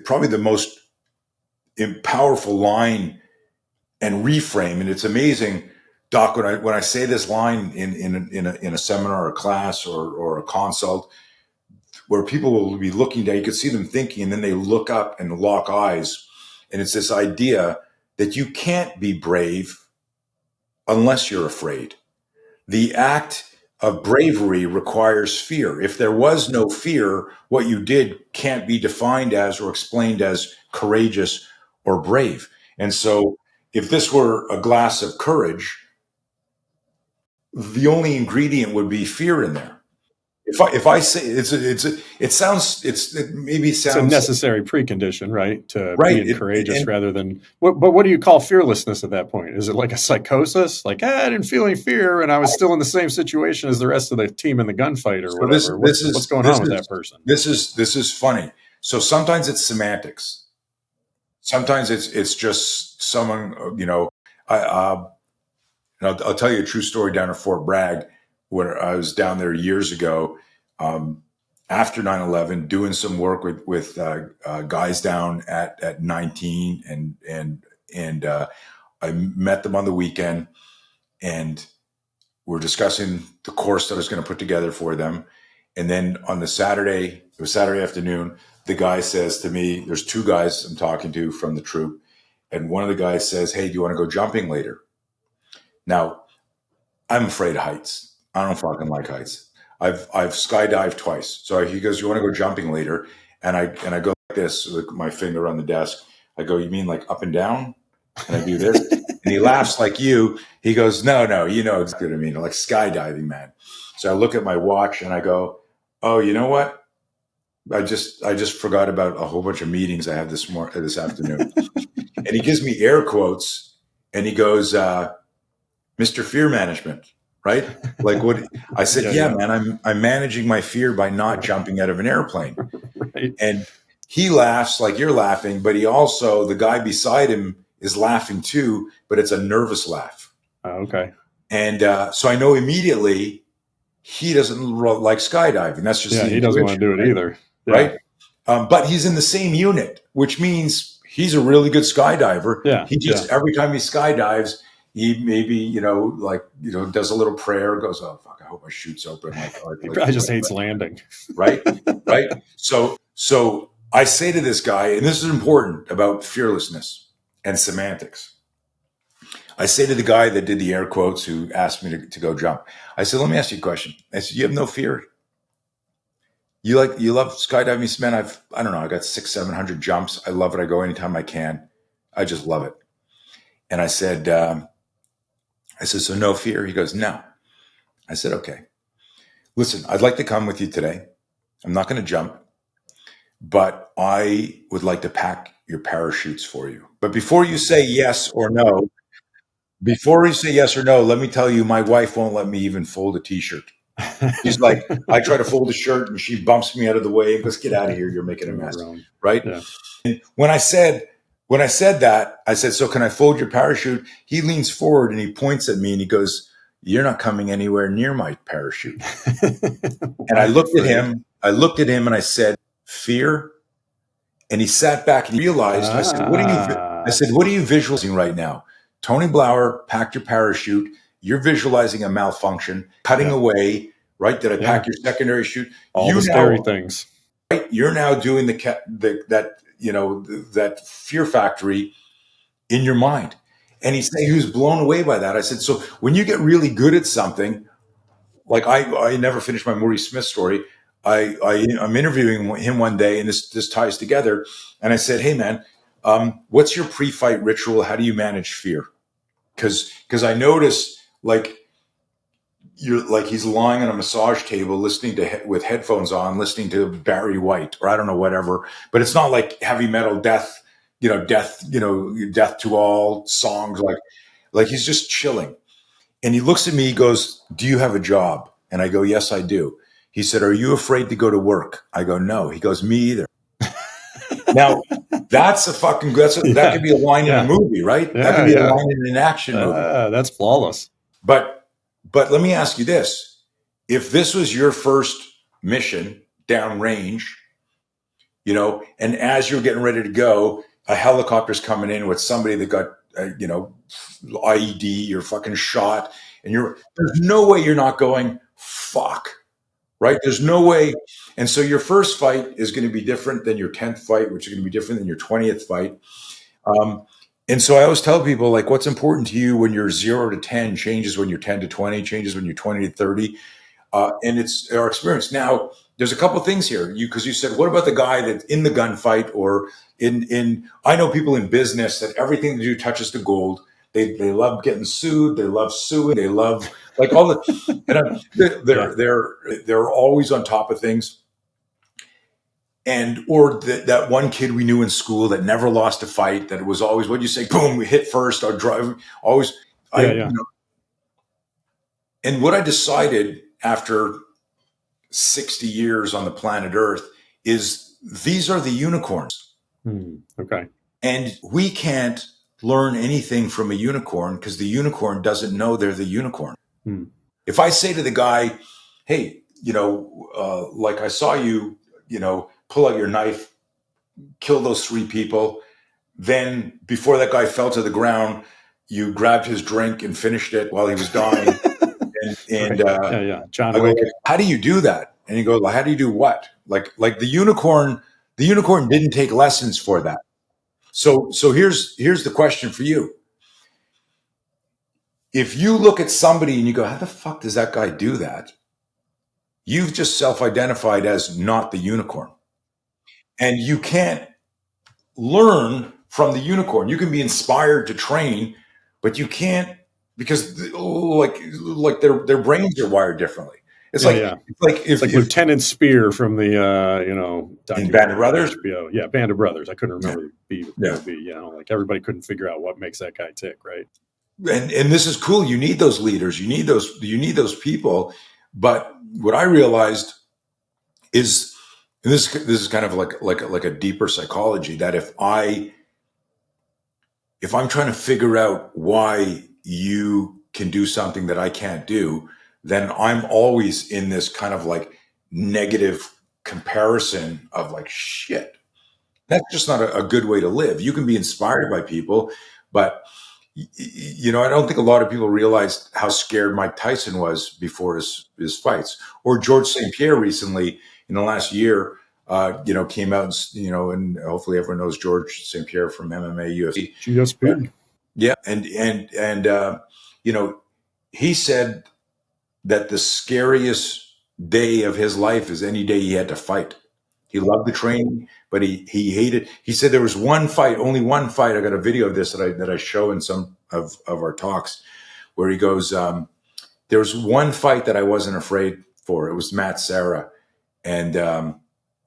probably the most powerful line and reframe, and it's amazing, Doc, when I say this line in a seminar or a class or a consult, where people will be looking down, you can see them thinking, and then they look up and lock eyes. And it's this idea that you can't be brave unless you're afraid. The act of bravery requires fear. If there was no fear, what you did can't be defined as or explained as courageous or brave. And so if this were a glass of courage, the only ingredient would be fear in there. If I say it sounds maybe It's a necessary precondition, right, to right. being courageous rather than. But what do you call fearlessness at that point? Is it like a psychosis? Like, I didn't feel any fear, and I was still in the same situation as the rest of the team in the gunfight, or whatever. What's going on with that person? This is funny. So sometimes it's semantics. Sometimes it's just someone. I'll tell you a true story down at Fort Bragg, where I was down there years ago, after 9/11, doing some work with guys down at 19, and I met them on the weekend, and we're discussing the course that I was going to put together for them. And then on the Saturday, it was Saturday afternoon, the guy says to me, there's two guys I'm talking to from the troop, and one of the guys says, "Hey, do you want to go jumping later?" Now, I'm afraid of heights. I don't fucking like heights. I've skydived twice. So he goes, "You want to go jumping later?" And I go like this, with my finger on the desk. I go, "You mean like up and down?" And I do this. And he laughs like you. He goes, no, you know exactly what I mean. Like skydiving, man. So I look at my watch and I go, "Oh, you know what? I just forgot about a whole bunch of meetings I have this afternoon." And he gives me air quotes and he goes, "Mr. Fear Management," right? Like what I said, yeah, man, I'm managing my fear by not jumping out of an airplane. Right. And he laughs like you're laughing, but the guy beside him is laughing too, but it's a nervous laugh. Okay. And so I know immediately he doesn't like skydiving. That's just he doesn't want to do it, right? Either. Yeah. Right. But he's in the same unit, which means he's a really good skydiver. Yeah. He just, every time he skydives, he maybe, does a little prayer, goes, "Oh, fuck, I hope my chute's open." He probably just hates landing. Right. Right. So I say to this guy, and this is important about fearlessness and semantics. I say to the guy that did the air quotes who asked me to go jump, I said, "Let me ask you a question." I said, "You have no fear? You love skydiving?" "Man, I don't know, I got 600-700 jumps. I love it. I go anytime I can. I just love it." And I said, "So no fear?" He goes, "No." I said, "Okay, listen, I'd like to come with you today. I'm not going to jump, but I would like to pack your parachutes for you. But before you say yes or no, let me tell you, my wife won't let me even fold a t-shirt. She's like, I try to fold a shirt and she bumps me out of the way and goes, 'Get out of here. You're making a mess.'" Right. Yeah. And when I said that, I said, "So can I fold your parachute?" He leans forward and he points at me and he goes, "You're not coming anywhere near my parachute." And I looked at him and I said, "Fear?" And he sat back and he realized, I said, what are you visualizing right now? Tony Blauer packed your parachute. You're visualizing a malfunction, cutting away, right? Did I pack your secondary chute? All the scary things. Right? You're now doing that fear factory in your mind. And he was blown away by that. I said, so when you get really good at something, like I never finished my Maurice Smith story. I'm interviewing him one day, and this ties together. And I said, hey man, what's your pre-fight ritual? How do you manage fear? Because I notice he's lying on a massage table listening with headphones on, listening to Barry White or I don't know, whatever, but it's not like heavy metal death to all songs. Like he's just chilling. And he looks at me, he goes, do you have a job? And I go, yes, I do. He said, are you afraid to go to work? I go, no. He goes, me either. Now that could be a line in a movie, right? Yeah, that could be a line in an action movie. That's flawless. But let me ask you this. If this was your first mission downrange, and as you're getting ready to go, a helicopter's coming in with somebody that got, IED, you're fucking shot, and there's no way you're not going, fuck, right? There's no way. And so your first fight is going to be different than your 10th fight, which is going to be different than your 20th fight. And so I always tell people, like, what's important to you when you're 0 to 10 changes when you're 10 to 20, changes when you're 20 to 30. And it's our experience. Now, there's a couple of things here. Because you said, what about the guy that's in the gunfight or I know people in business that everything they do touches to gold. They love getting sued. They love suing. They love like all the, and they're always on top of things. Or that one kid we knew in school that never lost a fight, that it was always, what'd you say? Boom, we hit first or drive. Always. And what I decided after 60 years on the planet Earth is these are the unicorns. Okay. And we can't learn anything from a unicorn because the unicorn doesn't know they're the unicorn. If I say to the guy, hey, like I saw you, pull out your knife, kill those 3 people. Then before that guy fell to the ground, you grabbed his drink and finished it while he was dying. John Wick. How do you do that? And you go, well, how do you do what? Like the unicorn didn't take lessons for that. So here's the question for you. If you look at somebody and you go, how the fuck does that guy do that? You've just self-identified as not the unicorn. And you can't learn from the unicorn. You can be inspired to train, but you can't, because like their brains are wired differently. It's like Lieutenant Spear from the in Band of Brothers. HBO. Yeah, Band of Brothers. I couldn't remember the B. Like everybody couldn't figure out what makes that guy tick, right? And this is cool. You need those leaders. You need those people. But what I realized is, and this is kind of like a deeper psychology, that if I'm trying to figure out why you can do something that I can't do, then I'm always in this kind of like negative comparison of like, shit, that's just not a good way to live. You can be inspired by people, but I don't think a lot of people realized how scared Mike Tyson was before his fights, or George St. Pierre recently in the last year, came out and, and hopefully everyone knows George St. Pierre from MMA, UFC. GSP. Yeah. And he said that the scariest day of his life is any day he had to fight. He loved the training, but he hated. He said there was only one fight. I got a video of this that I show in some of our talks, where he goes, there was one fight that I wasn't afraid for. It was Matt Serra, and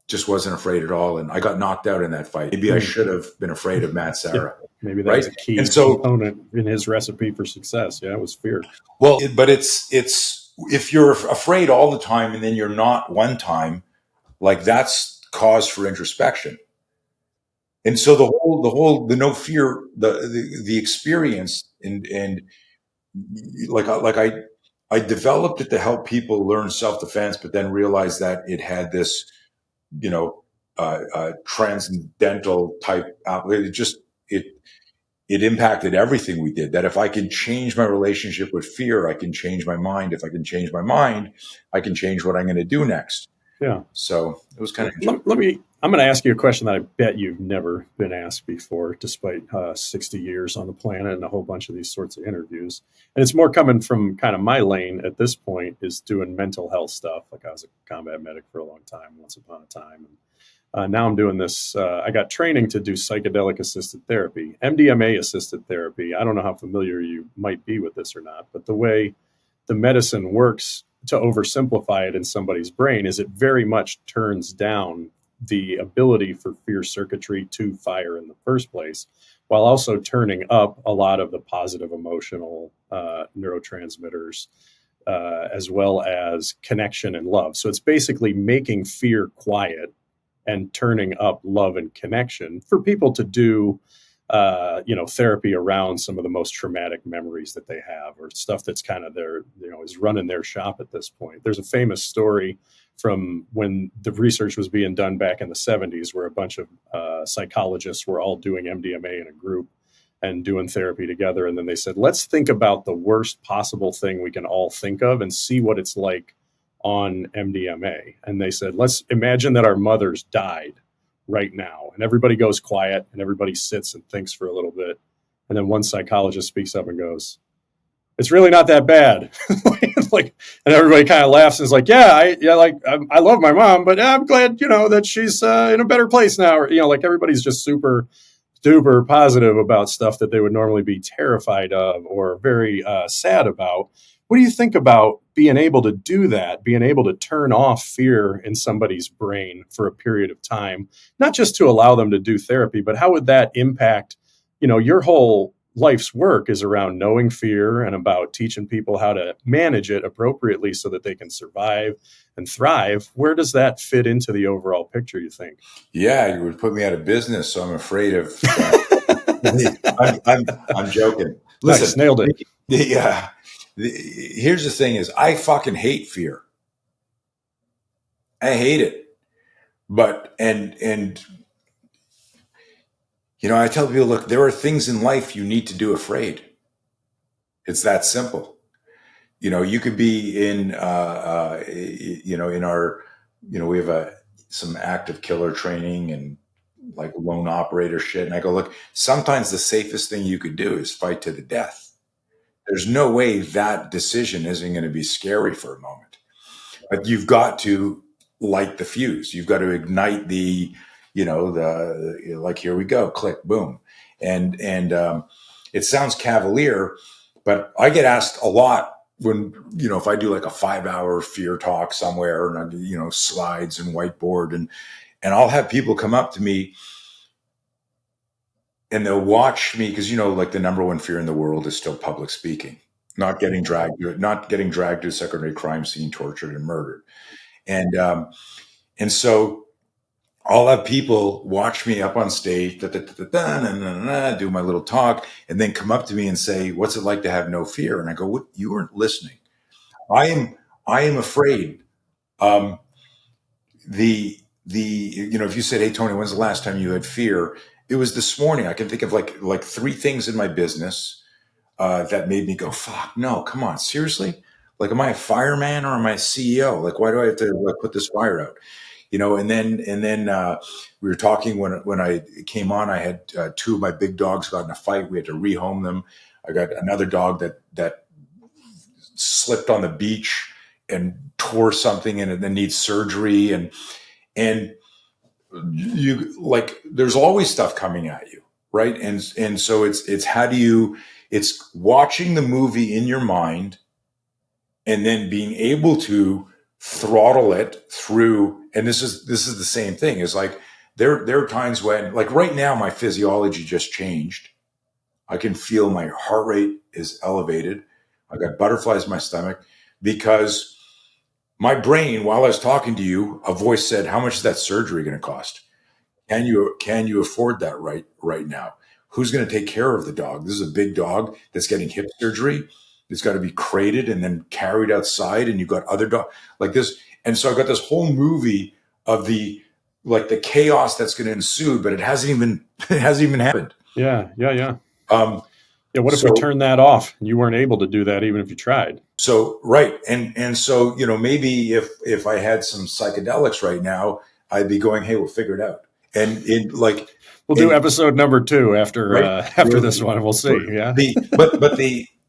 just wasn't afraid at all. And I got knocked out in that fight. Maybe I should have been afraid of Matt Serra. Maybe that's a key component in his recipe for success. Yeah, it was fear. Well, but it's if you're afraid all the time and then you're not one time, like that's cause for introspection. And so the no fear, the experience and I developed it to help people learn self-defense, but then realized that it had this, transcendental type. it impacted everything we did. That if I can change my relationship with fear, I can change my mind. If I can change my mind, I can change what I'm going to do next. Yeah. So it was kind of interesting. I'm going to ask you a question that I bet you've never been asked before, despite 60 years on the planet and a whole bunch of these sorts of interviews. And it's more coming from kind of my lane at this point, is doing mental health stuff. Like, I was a combat medic for a long time, once upon a time. And now I'm doing this. I got training to do psychedelic-assisted therapy, MDMA-assisted therapy. I don't know how familiar you might be with this or not, but the way the medicine works, to oversimplify it in somebody's brain, is it very much turns down the ability for fear circuitry to fire in the first place, while also turning up a lot of the positive emotional neurotransmitters, as well as connection and love. So it's basically making fear quiet and turning up love and connection for people to do therapy around some of the most traumatic memories that they have, or stuff that's kind of is running their shop at this point. There's a famous story from when the research was being done back in the 70s, where a bunch of psychologists were all doing MDMA in a group and doing therapy together. And then they said, let's think about the worst possible thing we can all think of and see what it's like on MDMA. And they said, let's imagine that our mothers died right now, and everybody goes quiet and everybody sits and thinks for a little bit. And then one psychologist speaks up and goes, it's really not that bad. And everybody kind of laughs and is like, I love my mom, but I'm glad, that she's in a better place now. Or, everybody's just super duper positive about stuff that they would normally be terrified of or very sad about. What do you think about being able to do that, being able to turn off fear in somebody's brain for a period of time, not just to allow them to do therapy, but how would that impact, your whole life's work is around knowing fear and about teaching people how to manage it appropriately so that they can survive and thrive. Where does that fit into the overall picture, you think? Yeah, you would put me out of business, so I'm afraid of. I'm joking. Listen, nice, nailed it. Yeah. Here's the thing: is I fucking hate fear. I hate it, but and I tell people, look, there are things in life you need to do afraid. It's that simple. You could be in, in our, we have some active killer training and like lone operator shit. And I go, look, sometimes the safest thing you could do is fight to the death. There's no way that decision isn't going to be scary for a moment, but you've got to light the fuse. You've got to ignite the, like, here we go, click, boom. And it sounds cavalier, but I get asked a lot when, if I do like a 5-hour fear talk somewhere and, slides and whiteboard and I'll have people come up to me and they'll watch me because, like the number one fear in the world is still public speaking, not getting dragged to a secondary crime scene, tortured and murdered. And so I'll have people watch me up on stage, do my little talk, and then come up to me and say, what's it like to have no fear? And I go, what? You weren't listening. I am afraid. If you said, hey, Tony, when's the last time you had fear? It was this morning. I can think of like 3 things in my business that made me go, fuck, no, come on, seriously? Like, am I a fireman or am I a CEO? Like, why do I have to put this fire out? And then we were talking when I came on. I had 2 of my big dogs got in a fight. We had to rehome them. I got another dog that slipped on the beach and tore something and then needs surgery. And you, like, there's always stuff coming at you, right? And so it's watching the movie in your mind and then being able to throttle it through. And this is the same thing. Is like there are times when, like right now, my physiology just changed. I can feel my heart rate is elevated. I got butterflies in my stomach because my brain, while I was talking to you, a voice said, how much is that surgery going to cost? Can you afford that right now? Who's going to take care of the dog? This is a big dog that's getting hip surgery. It's got to be crated and then carried outside, and you've got other dogs like this. And so I got this whole movie of the chaos that's going to ensue, but it hasn't even happened. Yeah. Um, Yeah, what if we so turned that off? You weren't able to do that even if you tried. So right, and so maybe if I had some psychedelics right now, I'd be going, hey, we'll figure it out. And in like, We'll do and episode number 2 after right, after we're, this one, and we'll see. Yeah. but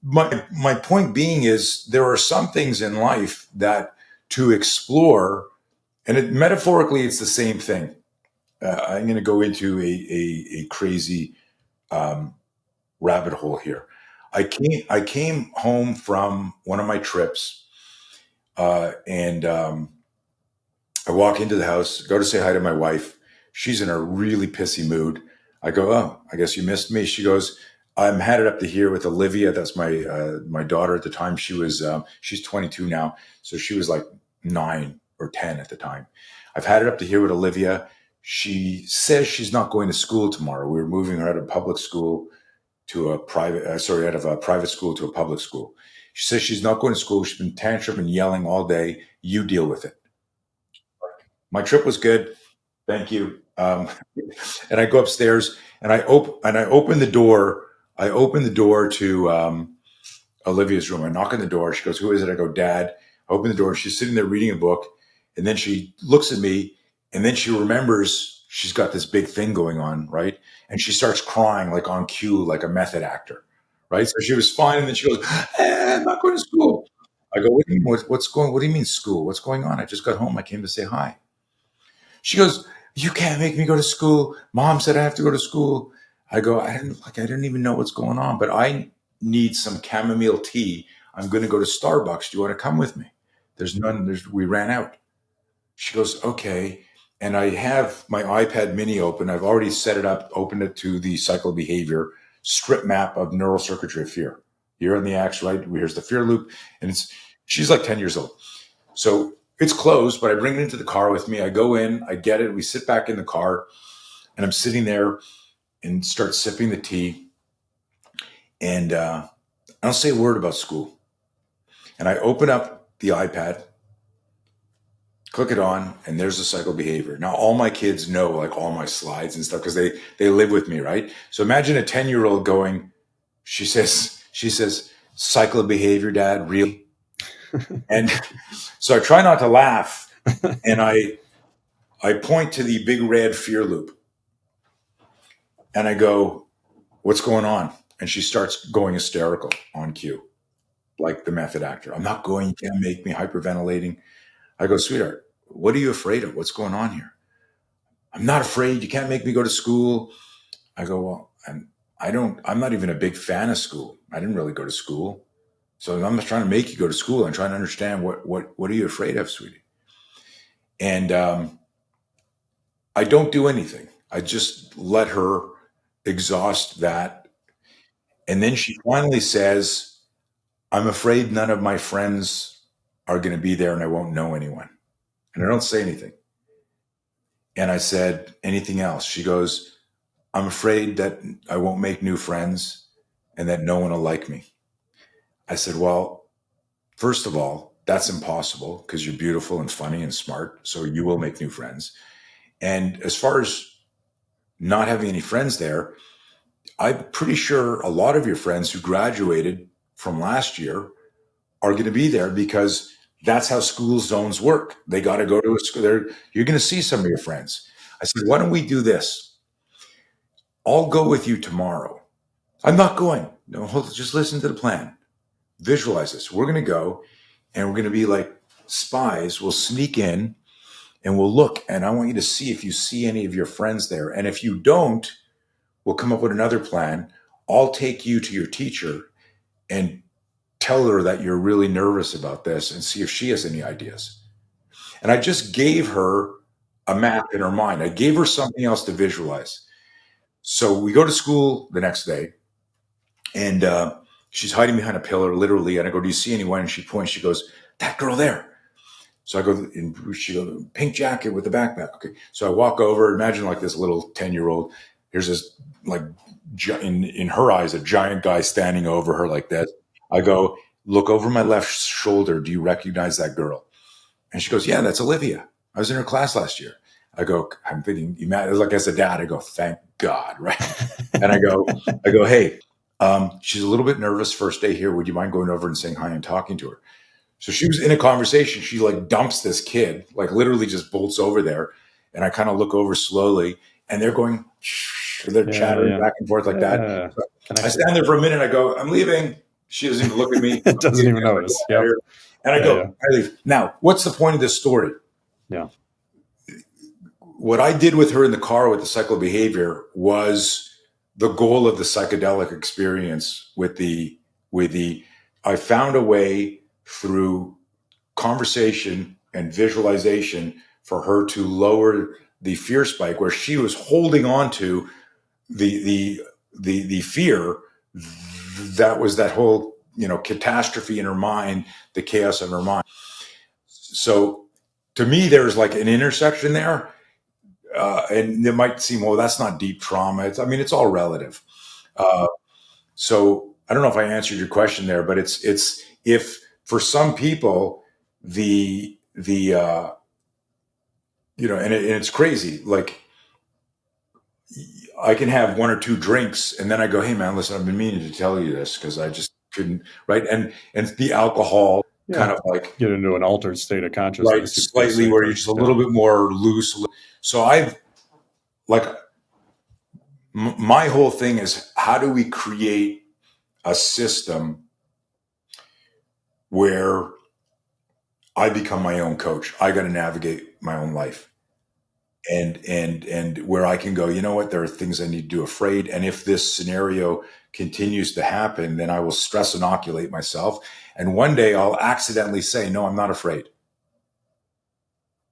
my point being is there are some things in life that to explore, and metaphorically it's the same thing. I'm going to go into a crazy um, rabbit hole here. I came home from one of my trips, and I walk into the house, go to say hi to my wife. She's in a really pissy mood. I go, oh, I guess you missed me. She goes, I'm headed up to here with Olivia. That's my daughter at the time. She's 22 now, so she was like 9 or 10 at the time. I've had it up to here with Olivia. She says she's not going to school tomorrow. We were moving her out of public school to a private, out of a private school to a public school. She says she's not going to school. She's been tantrum and yelling all day. You deal with it. My trip was good. Thank you. And I go upstairs and I open the door. I open the door to Olivia's room. I knock on the door. She goes, "Who is it?" I go, "Dad." I open the door. She's sitting there reading a book, and then she looks at me, and then she remembers she's got this big thing going on, right? And she starts crying like on cue, like a method actor, right? So she was fine, and then she goes, I'm not going to school. I go, "What do you mean? What's going? What do you mean school? What's going on? I just got home. I came to say hi." She goes, "You can't make me go to school. Mom said I have to go to school." I go, I didn't even know what's going on, but I need some chamomile tea. I'm going to go to Starbucks. Do you want to come with me? There's none. We ran out. She goes, okay. And I have my iPad mini open. I've already set it up, opened it to the cycle behavior strip map of neural circuitry of fear. Here on the axe, right? Here's the fear loop. And she's like 10 years old. So it's closed, but I bring it into the car with me. I go in, I get it. We sit back in the car, and I'm sitting there and start sipping the tea. And I don't say a word about school. And I open up the iPad, click it on, and there's the cycle behavior. Now, all my kids know like all my slides and stuff because they live with me, right? So imagine a 10-year-old going, she says, cycle behavior, Dad, really? And so I try not to laugh, and I point to the big red fear loop, and I go, "What's going on?" And she starts going hysterical on cue, like the method actor. "I'm not going, you can't make me," hyperventilating. I go, "Sweetheart, what are you afraid of? What's going on here?" "I'm not afraid. You can't make me go to school." I go, "Well, I'm not even a big fan of school. I didn't really go to school. So I'm not trying to make you go to school. I'm trying to understand what are you afraid of, sweetie?" And I don't do anything. I just let her exhaust that. And then she finally says, "I'm afraid none of my friends are going to be there and I won't know anyone." And I don't say anything. And I said, "Anything else?" She goes, "I'm afraid that I won't make new friends and that no one will like me." I said, "Well, first of all, that's impossible because you're beautiful and funny and smart. So you will make new friends. And as far as not having any friends there, I'm pretty sure a lot of your friends who graduated from last year are going to be there because that's how school zones work. They got to go to a school. You're going to see some of your friends." I said, "Why don't we do this? I'll go with you tomorrow." "I'm not going." "No, just listen to the plan. Visualize this. We're going to go and we're going to be like spies. We'll sneak in and we'll look. And I want you to see if you see any of your friends there. And if you don't, we'll come up with another plan. I'll take you to your teacher and tell her that you're really nervous about this and see if she has any ideas." And I just gave her a map in her mind. I gave her something else to visualize. So we go to school the next day, and she's hiding behind a pillar, literally. And I go, "Do you see anyone?" And she points. She goes, "That girl there." So I go, and she goes, "Pink jacket with the backpack." Okay. So I walk over. Imagine like this little 10-year-old. Here's this like in her eyes, a giant guy standing over her like that. I go, "Look over my left shoulder. Do you recognize that girl?" And she goes, "Yeah, that's Olivia. I was in her class last year." I go, I'm thinking, like as a dad, I go, "Thank God," right? And I go, "Hey, She's a little bit nervous first day here. Would you mind going over and saying hi and talking to her? So she was in a conversation. She like dumps this kid, like literally just bolts over there. And I kind of look over slowly and they're going, they're chattering back and forth like that. So I stand there for a minute. I go, I'm leaving. She doesn't even look at me. It doesn't even notice. Yep. And I go, I leave. Now, what's the point of this story? Yeah. What I did with her in the car with the cycle behavior was the goal of the psychedelic experience I found a way through conversation and visualization for her to lower the fear spike where she was holding on to the fear that was that whole, catastrophe in her mind, the chaos in her mind. So to me, there's like an intersection there. And it might seem, well, that's not deep trauma. It's all relative. So I don't know if I answered your question there, but it's if for some people and it's crazy. Like I can have one or two drinks and then I go, hey man, listen, I've been meaning to tell you this because I just couldn't. Right. And the alcohol kind of like get into an altered state of consciousness, right? Slightly where you're just a little bit more loose. So my whole thing is how do we create a system where I become my own coach? I got to navigate my own life and where I can go, you know what, there are things I need to do afraid. And if this scenario continues to happen, then I will stress inoculate myself. And one day I'll accidentally say, no, I'm not afraid.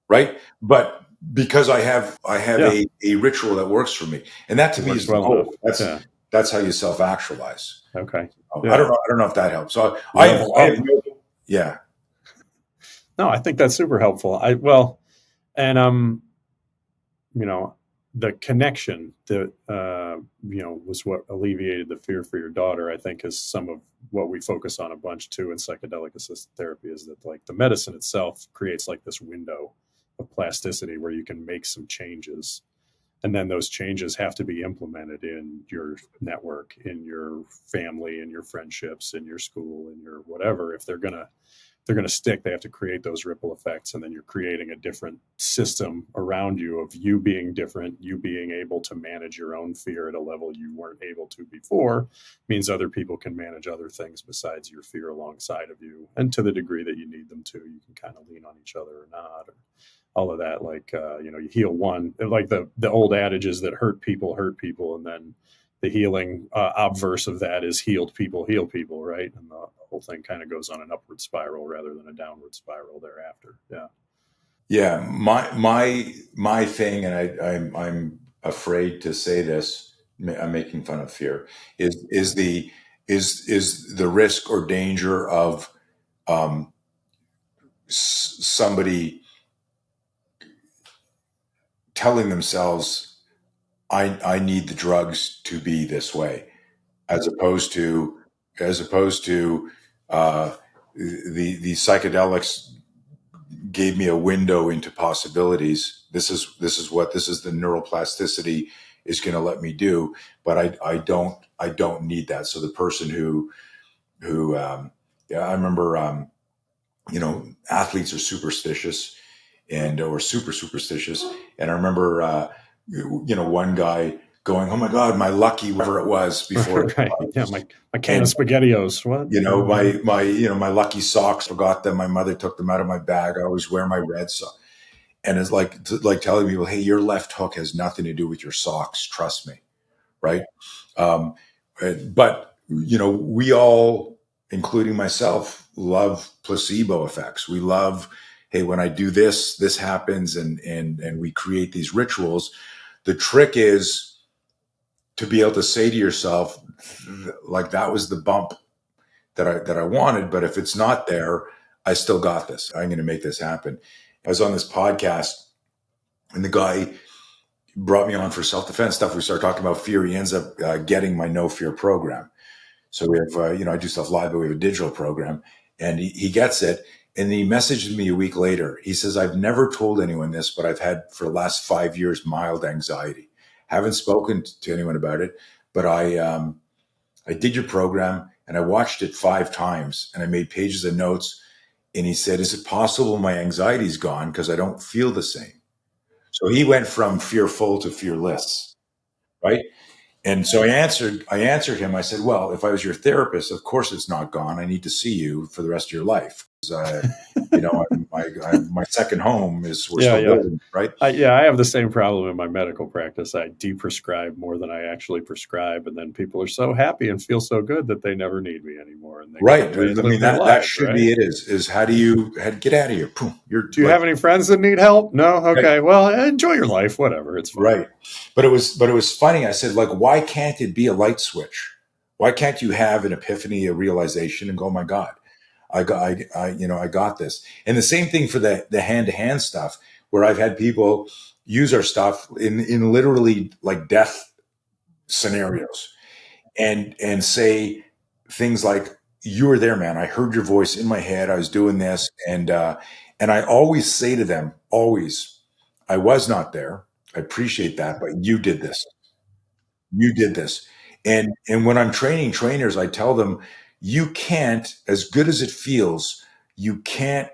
Right. But because I have a ritual that works for me. And that to me is the goal. That's how you self-actualize. Okay. I don't know if that helps. So yeah. No, I think that's super helpful. The connection that, was what alleviated the fear for your daughter, I think is some of what we focus on a bunch too in psychedelic assisted therapy is that like the medicine itself creates like this window of plasticity where you can make some changes. And then those changes have to be implemented in your network, in your family, in your friendships, in your school, in your whatever. If they're going to stick, they have to create those ripple effects. And then you're creating a different system around you of you being different, you being able to manage your own fear at a level you weren't able to before, means other people can manage other things besides your fear alongside of you. And to the degree that you need them to, you can kind of lean on each other or not, or all of that. Like, you heal one, like the old adage is that hurt people. And then the healing obverse of that is heal people, right? And the whole thing kind of goes on an upward spiral rather than a downward spiral thereafter. Yeah. My thing, and I'm afraid to say this, I'm making fun of fear, is the risk or danger of somebody telling themselves, I need the drugs to be this way, as opposed to the psychedelics gave me a window into possibilities. This is the neuroplasticity is going to let me do, but I don't need that. So the person who I remember, athletes are superstitious or super superstitious. And I remember, one guy going, oh my God, my lucky, whatever it was before. Right. Yeah. My can of SpaghettiOs. What? My lucky socks, forgot them. My mother took them out of my bag. I always wear my red socks. And it's like telling people, hey, your left hook has nothing to do with your socks. Trust me. Right. But we all, including myself, love placebo effects. We love, hey, when I do this, this happens, and we create these rituals. The trick is to be able to say to yourself, like, that was the bump that I wanted, but if it's not there, I still got this. I'm going to make this happen. I was on this podcast, and the guy brought me on for self-defense stuff. We started talking about fear. He ends up getting my no fear program. So we have, I do stuff live, but we have a digital program, and he gets it. And he messaged me a week later. He says, I've never told anyone this, but I've had for the last 5 years, mild anxiety. Haven't spoken to anyone about it, but I did your program and I watched it 5 times and I made pages of notes. And he said, is it possible my anxiety's gone because I don't feel the same? So he went from fearful to fearless, right? And so I answered him. I said, well, if I was your therapist, of course it's not gone. I need to see you for the rest of your life. My second home is we're Yeah, still yeah. building, right? I have the same problem in my medical practice. I deprescribe more than I actually prescribe, and then people are so happy and feel so good that they never need me anymore, and they go Right. away and I live mean, their that lives. should Right? be it. Is how do you get out of here? Boom. You're Do you like, have any friends that need help? No. right, Okay. Well, enjoy your life. Whatever. It's fine. right. But it was funny. I said, like, why can't it be a light switch? Why can't you have an epiphany, a realization, and go, oh my God, I got this. And the same thing for the hand to hand stuff, where I've had people use our stuff in literally like death scenarios, and say things like, you were there, man. I heard your voice in my head. I was doing this. And I always say to them, always, I was not there. I appreciate that, but you did this. You did this. And when I'm training trainers, I tell them, you can't, as good as it feels, you can't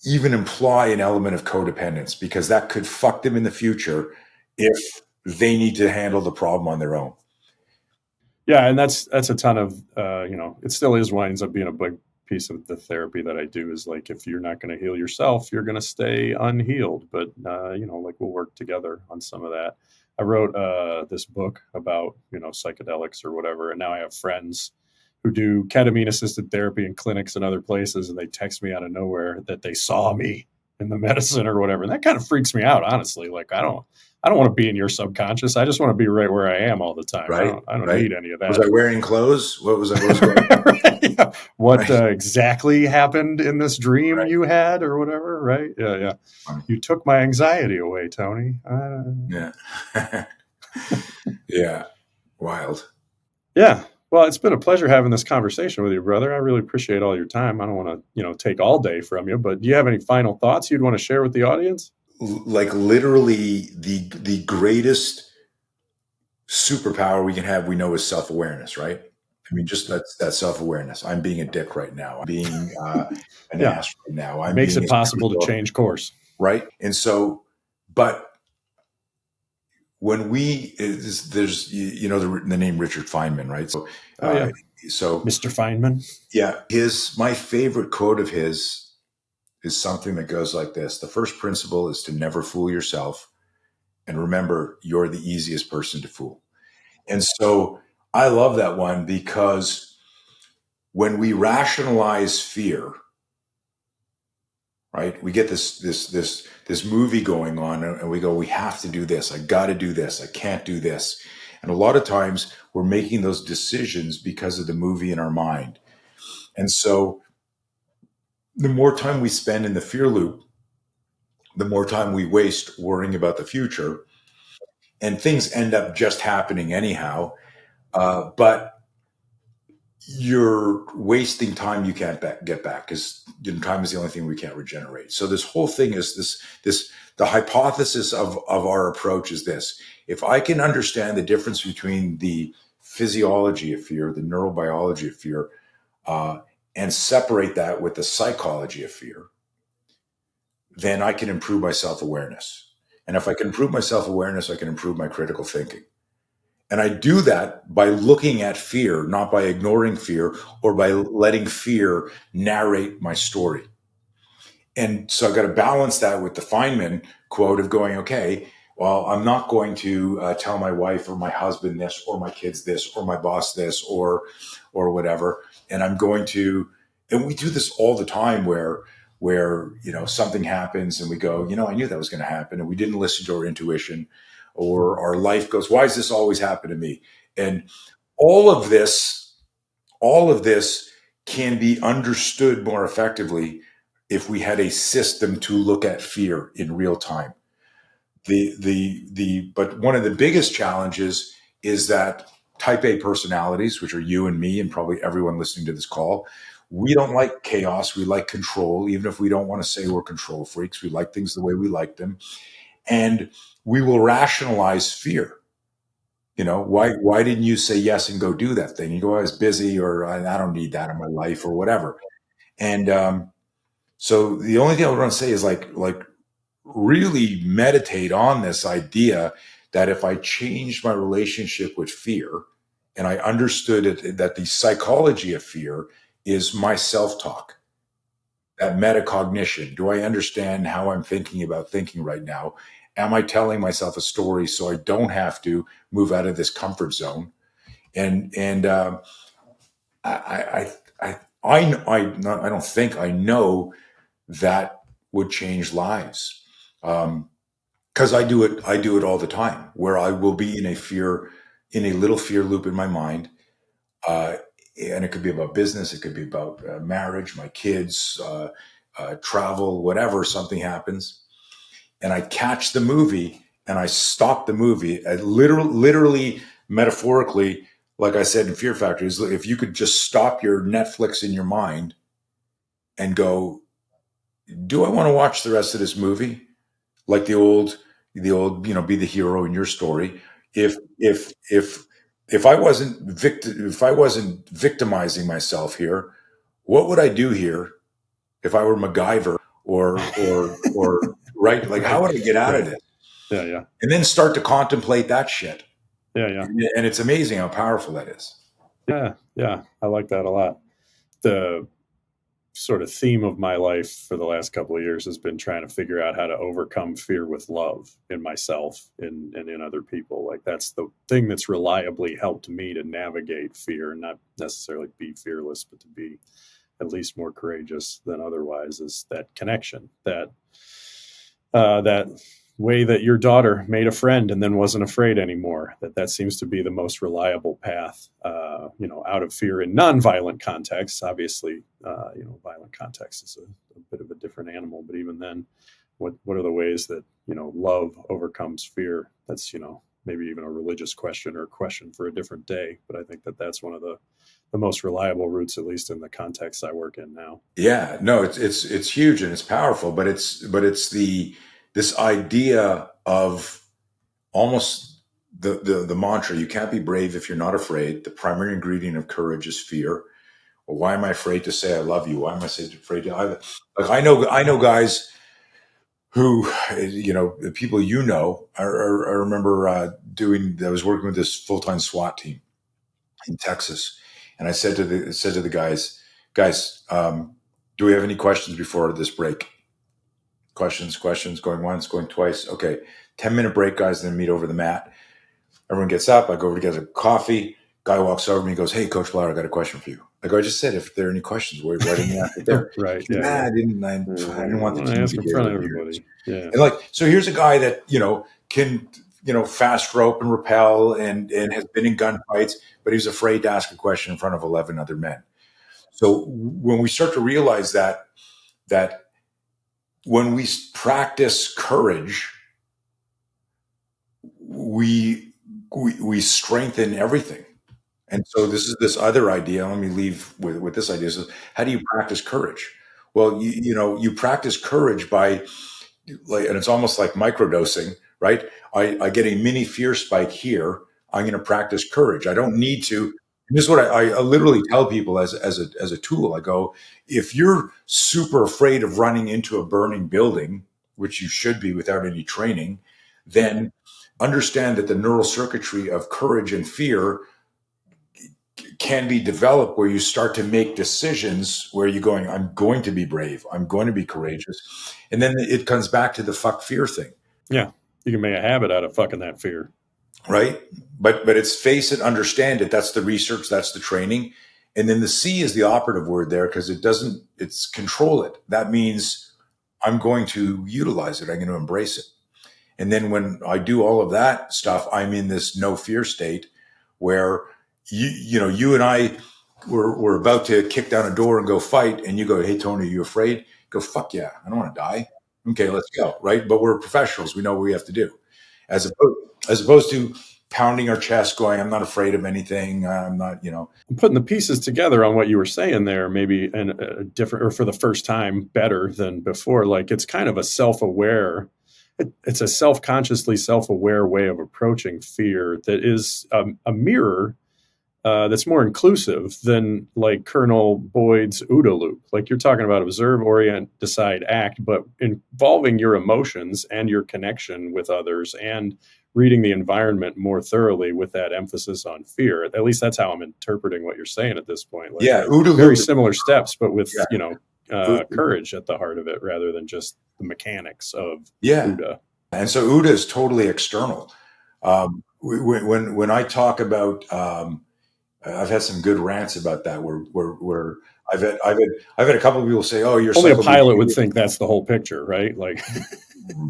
even imply an element of codependence, because that could fuck them in the future if they need to handle the problem on their own. Yeah, and that's a ton of it still is winds up being a big piece of the therapy that I do, is like, if you're not going to heal yourself, you're going to stay unhealed. But like, we'll work together on some of that. I wrote this book about psychedelics or whatever, and now I have friends who do ketamine assisted therapy in clinics and other places, and they text me out of nowhere that they saw me in the medicine or whatever, and that kind of freaks me out, honestly. Like, I don't want to be in your subconscious. I just want to be right where I am all the time. I Right? don't I don't Right? need any of Was that. I wearing clothes? What was going on? Right? Yeah. What Right? exactly happened in this dream Right. you had or whatever? Right? Yeah, yeah. Funny. You took my anxiety away, Tony. Yeah. Yeah. Wild. Yeah. Well, it's been a pleasure having this conversation with you, brother. I really appreciate all your time. I don't want to, take all day from you, but do you have any final thoughts you'd want to share with the audience? Like, literally, the greatest superpower we can have, we know, is self-awareness, right? I mean, just that self-awareness. I'm being a dick right now. I'm being an Yeah. ass right now. I'm Makes being it a possible to superstar, change course. right? And so, but when there's the name Richard Feynman, right? So, Oh, yeah. so Mr. Feynman. yeah, my favorite quote of his is something that goes like this: the first principle is to never fool yourself, and remember, you're the easiest person to fool. And so I love that one, because when we rationalize fear, right, we get this movie going on, and we go, we have to do this. I got to do this. I can't do this. And a lot of times we're making those decisions because of the movie in our mind. And so the more time we spend in the fear loop, the more time we waste worrying about the future, and things end up just happening anyhow. But you're wasting time you can't get back, because time is the only thing we can't regenerate. So this whole thing is this the hypothesis of our approach is this: if I can understand the difference between the physiology of fear, the neurobiology of fear, and separate that with the psychology of fear, then I can improve my self-awareness. And if I can improve my self-awareness, I can improve my critical thinking. And I do that by looking at fear, not by ignoring fear or by letting fear narrate my story. And so I've got to balance that with the Feynman quote of going, okay, well, I'm not going to tell my wife or my husband this, or my kids this, or my boss this, or whatever. And I'm going to, and we do this all the time, where something happens and we go, I knew that was going to happen, and we didn't listen to our intuition, or our life goes, why does this always happen to me? And all of this, can be understood more effectively if we had a system to look at fear in real time. But one of the biggest challenges is that type A personalities, which are you and me and probably everyone listening to this call, we don't like chaos. We like control. Even if we don't want to say we're control freaks, we like things the way we like them. And we will rationalize fear. Why didn't you say yes and go do that thing? You go, I was busy, or I don't need that in my life, or whatever. And so the only thing I would want to say is like really meditate on this idea that if I changed my relationship with fear and I understood it, that the psychology of fear is my self-talk, that metacognition. Do I understand how I'm thinking about thinking right now? Am I telling myself a story so I don't have to move out of this comfort zone? And I don't think I know that would change lives. Because I do it all the time, where I will be in a little fear loop in my mind, uh, and it could be about business, it could be about marriage, my kids, travel, whatever. Something happens, and I catch the movie, and I stop the movie. I literally, metaphorically, like I said in Fear Factor, is if you could just stop your Netflix in your mind and go, "Do I want to watch the rest of this movie?" Like the old, be the hero in your story. If I wasn't if I wasn't victimizing myself here, what would I do here if I were MacGyver or right? Like, how Right. would I get out of Right. this? Yeah. Yeah. And then start to contemplate that shit. Yeah. Yeah. And it's amazing how powerful that is. Yeah. Yeah. I like that a lot. The sort of theme of my life for the last couple of years has been trying to figure out how to overcome fear with love in myself and in other people. Like that's the thing that's reliably helped me to navigate fear, and not necessarily be fearless, but to be at least more courageous than otherwise, is that connection, that way that your daughter made a friend and then wasn't afraid anymore. That seems to be the most reliable path, out of fear in non-violent contexts. Obviously, violent context is a bit of a different animal, but even then, what are the ways that love overcomes fear? That's maybe even a religious question or a question for a different day. But I think that's one of the most reliable routes, at least in the context I work in now. Yeah, no, it's huge and it's powerful, but it's this idea of almost the mantra, you can't be brave if you're not afraid. The primary ingredient of courage is fear. Well, why am I afraid to say I love you? Why am I afraid to? Like I know guys who, the people I remember I was working with this full time SWAT team in Texas, and I said to the guys, do we have any questions before this break? Questions, going once, going twice. Okay, 10-minute break, guys. Then meet over the mat. Everyone gets up. I go over to get a coffee. Guy walks over to me and goes, "Hey, Coach Blauer, I got a question for you." I go, "I just said if there are any questions, why didn't you ask it there?" Right. He goes, Yeah. "Nah, Yeah. I didn't I want the want to team ask to in hear front of yours." everybody. Yeah. And so here's a guy that can fast rope and rappel and has been in gunfights, but he's afraid to ask a question in front of 11 other men. So when we start to realize that when we practice courage, we strengthen everything. And so this is this other idea. Let me leave with this idea. So how do you practice courage? Well, you practice courage by and it's almost like microdosing, right? I get a mini fear spike here. I'm going to practice courage. I don't need to. And this is what I literally tell people as a tool. I go, if you're super afraid of running into a burning building, which you should be without any training, then understand that the neural circuitry of courage and fear can be developed where you start to make decisions where you're going, I'm going to be brave, I'm going to be courageous. And then it comes back to the fuck fear thing, Yeah. You can make a habit out of fucking that fear. right? But it's face it, understand it. That's the research, that's the training. And then the C is the operative word there because it's control it. That means I'm going to utilize it, I'm going to embrace it. And then when I do all of that stuff, I'm in this no fear state where you and I we're about to kick down a door and go fight, and you go, "Hey Tony, are you afraid?" Go, "Fuck yeah, I don't want to die." Okay, let's go. Right? But we're professionals; we know what we have to do, as opposed to pounding our chest, going, "I'm not afraid of anything. I'm not." I'm putting the pieces together on what you were saying there, maybe in a different, or for the first time, better than before. Like it's kind of a self-aware it's a self-consciously self-aware way of approaching fear that is a mirror that's more inclusive than like Colonel Boyd's OODA loop. Like you're talking about observe, orient, decide, act, but involving your emotions and your connection with others and reading the environment more thoroughly with that emphasis on fear. At least that's how I'm interpreting what you're saying at this point. Like Yeah, OODA very loop. similar steps, but with, Yeah. courage at the heart of it rather than just the mechanics of Yeah. OODA. And so OODA is totally external. When I talk about, I've had some good rants about that. Where I've had a couple of people say, "Oh, you're only a pilot would think that's the whole picture, right?" Like,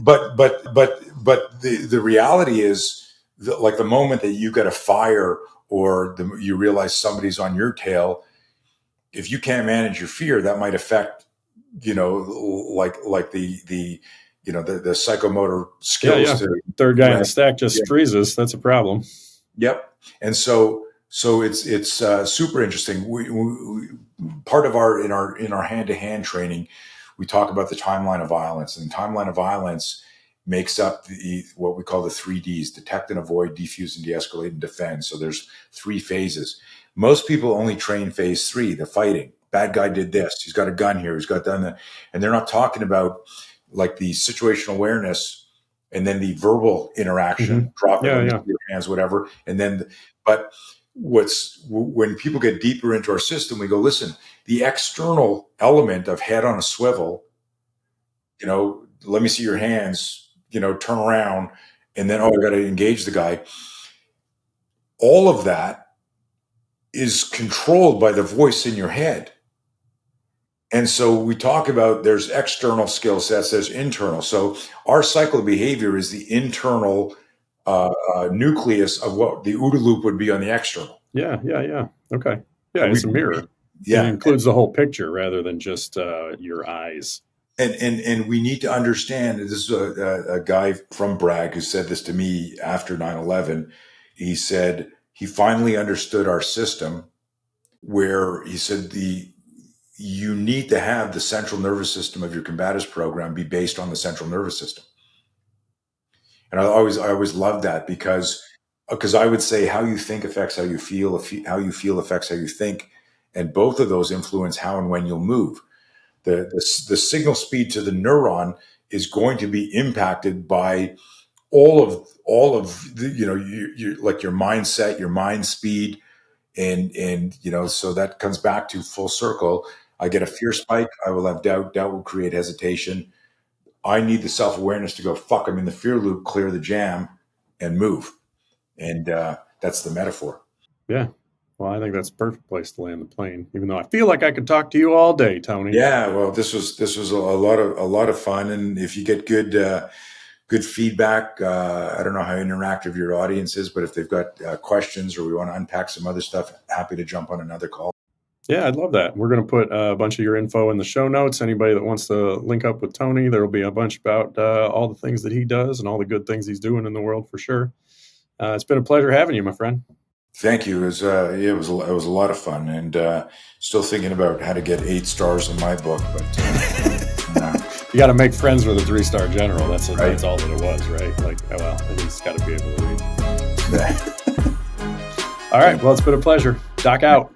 but the reality is, like the moment that you get a fire or you realize somebody's on your tail, if you can't manage your fear, that might affect, like the psychomotor skills. Yeah. Third guy in the stack just freezes. That's a problem. Yep. And so it's super interesting. We part of our in our hand-to-hand training, we talk about the timeline of violence, and the timeline of violence makes up what we call the 3Ds: detect and avoid, defuse and de-escalate, and defend. So there's 3 phases. Most people only train phase 3, the fighting. Bad guy did this. He's got a gun here. He's got done that. And they're not talking about like the situational awareness and then the verbal interaction, dropping your hands, whatever. And then, but when people get deeper into our system, we go, listen, the external element of head on a swivel, let me see your hands, turn around, and then, I got to engage the guy. All of that is controlled by the voice in your head. And so we talk about there's external skill sets, there's internal. So our cycle of behavior is the internal nucleus of what the OODA loop would be on the external. Yeah. Okay. Yeah, it's a mirror. Yeah, it includes the whole picture rather than just your eyes. And we need to understand. This is a guy from Bragg who said this to me after 9/11. He said he finally understood our system, where he said you need to have the central nervous system of your combatives program be based on the central nervous system. And I always loved that because I would say how you think affects how you feel, how you feel affects how you think, and both of those influence how and when you'll move. The signal speed to the neuron is going to be impacted by all of the, like your mindset, your mind speed, and so that comes back to full circle. I get a fear spike, I will have doubt. Doubt will create hesitation. I need the self-awareness to go, fuck, I'm in the fear loop, clear the jam, and move. And that's the metaphor. Yeah. Well, I think that's a perfect place to land the plane, even though I feel like I could talk to you all day, Tony. Yeah, well, this was a lot of fun. And if you get good feedback, I don't know how interactive your audience is, but if they've got questions or we want to unpack some other stuff, happy to jump on another call. Yeah, I'd love that. We're going to put a bunch of your info in the show notes. Anybody that wants to link up with Tony, there will be a bunch about all the things that he does and all the good things he's doing in the world for sure. It's been a pleasure having you, my friend. Thank you. It was a lot of fun, and still thinking about how to get 8 stars in my book. But you got to make friends with a 3-star general. That's all that it was, right? Like, well, at least got to be able to read. All right. Well, it's been a pleasure. Doc out.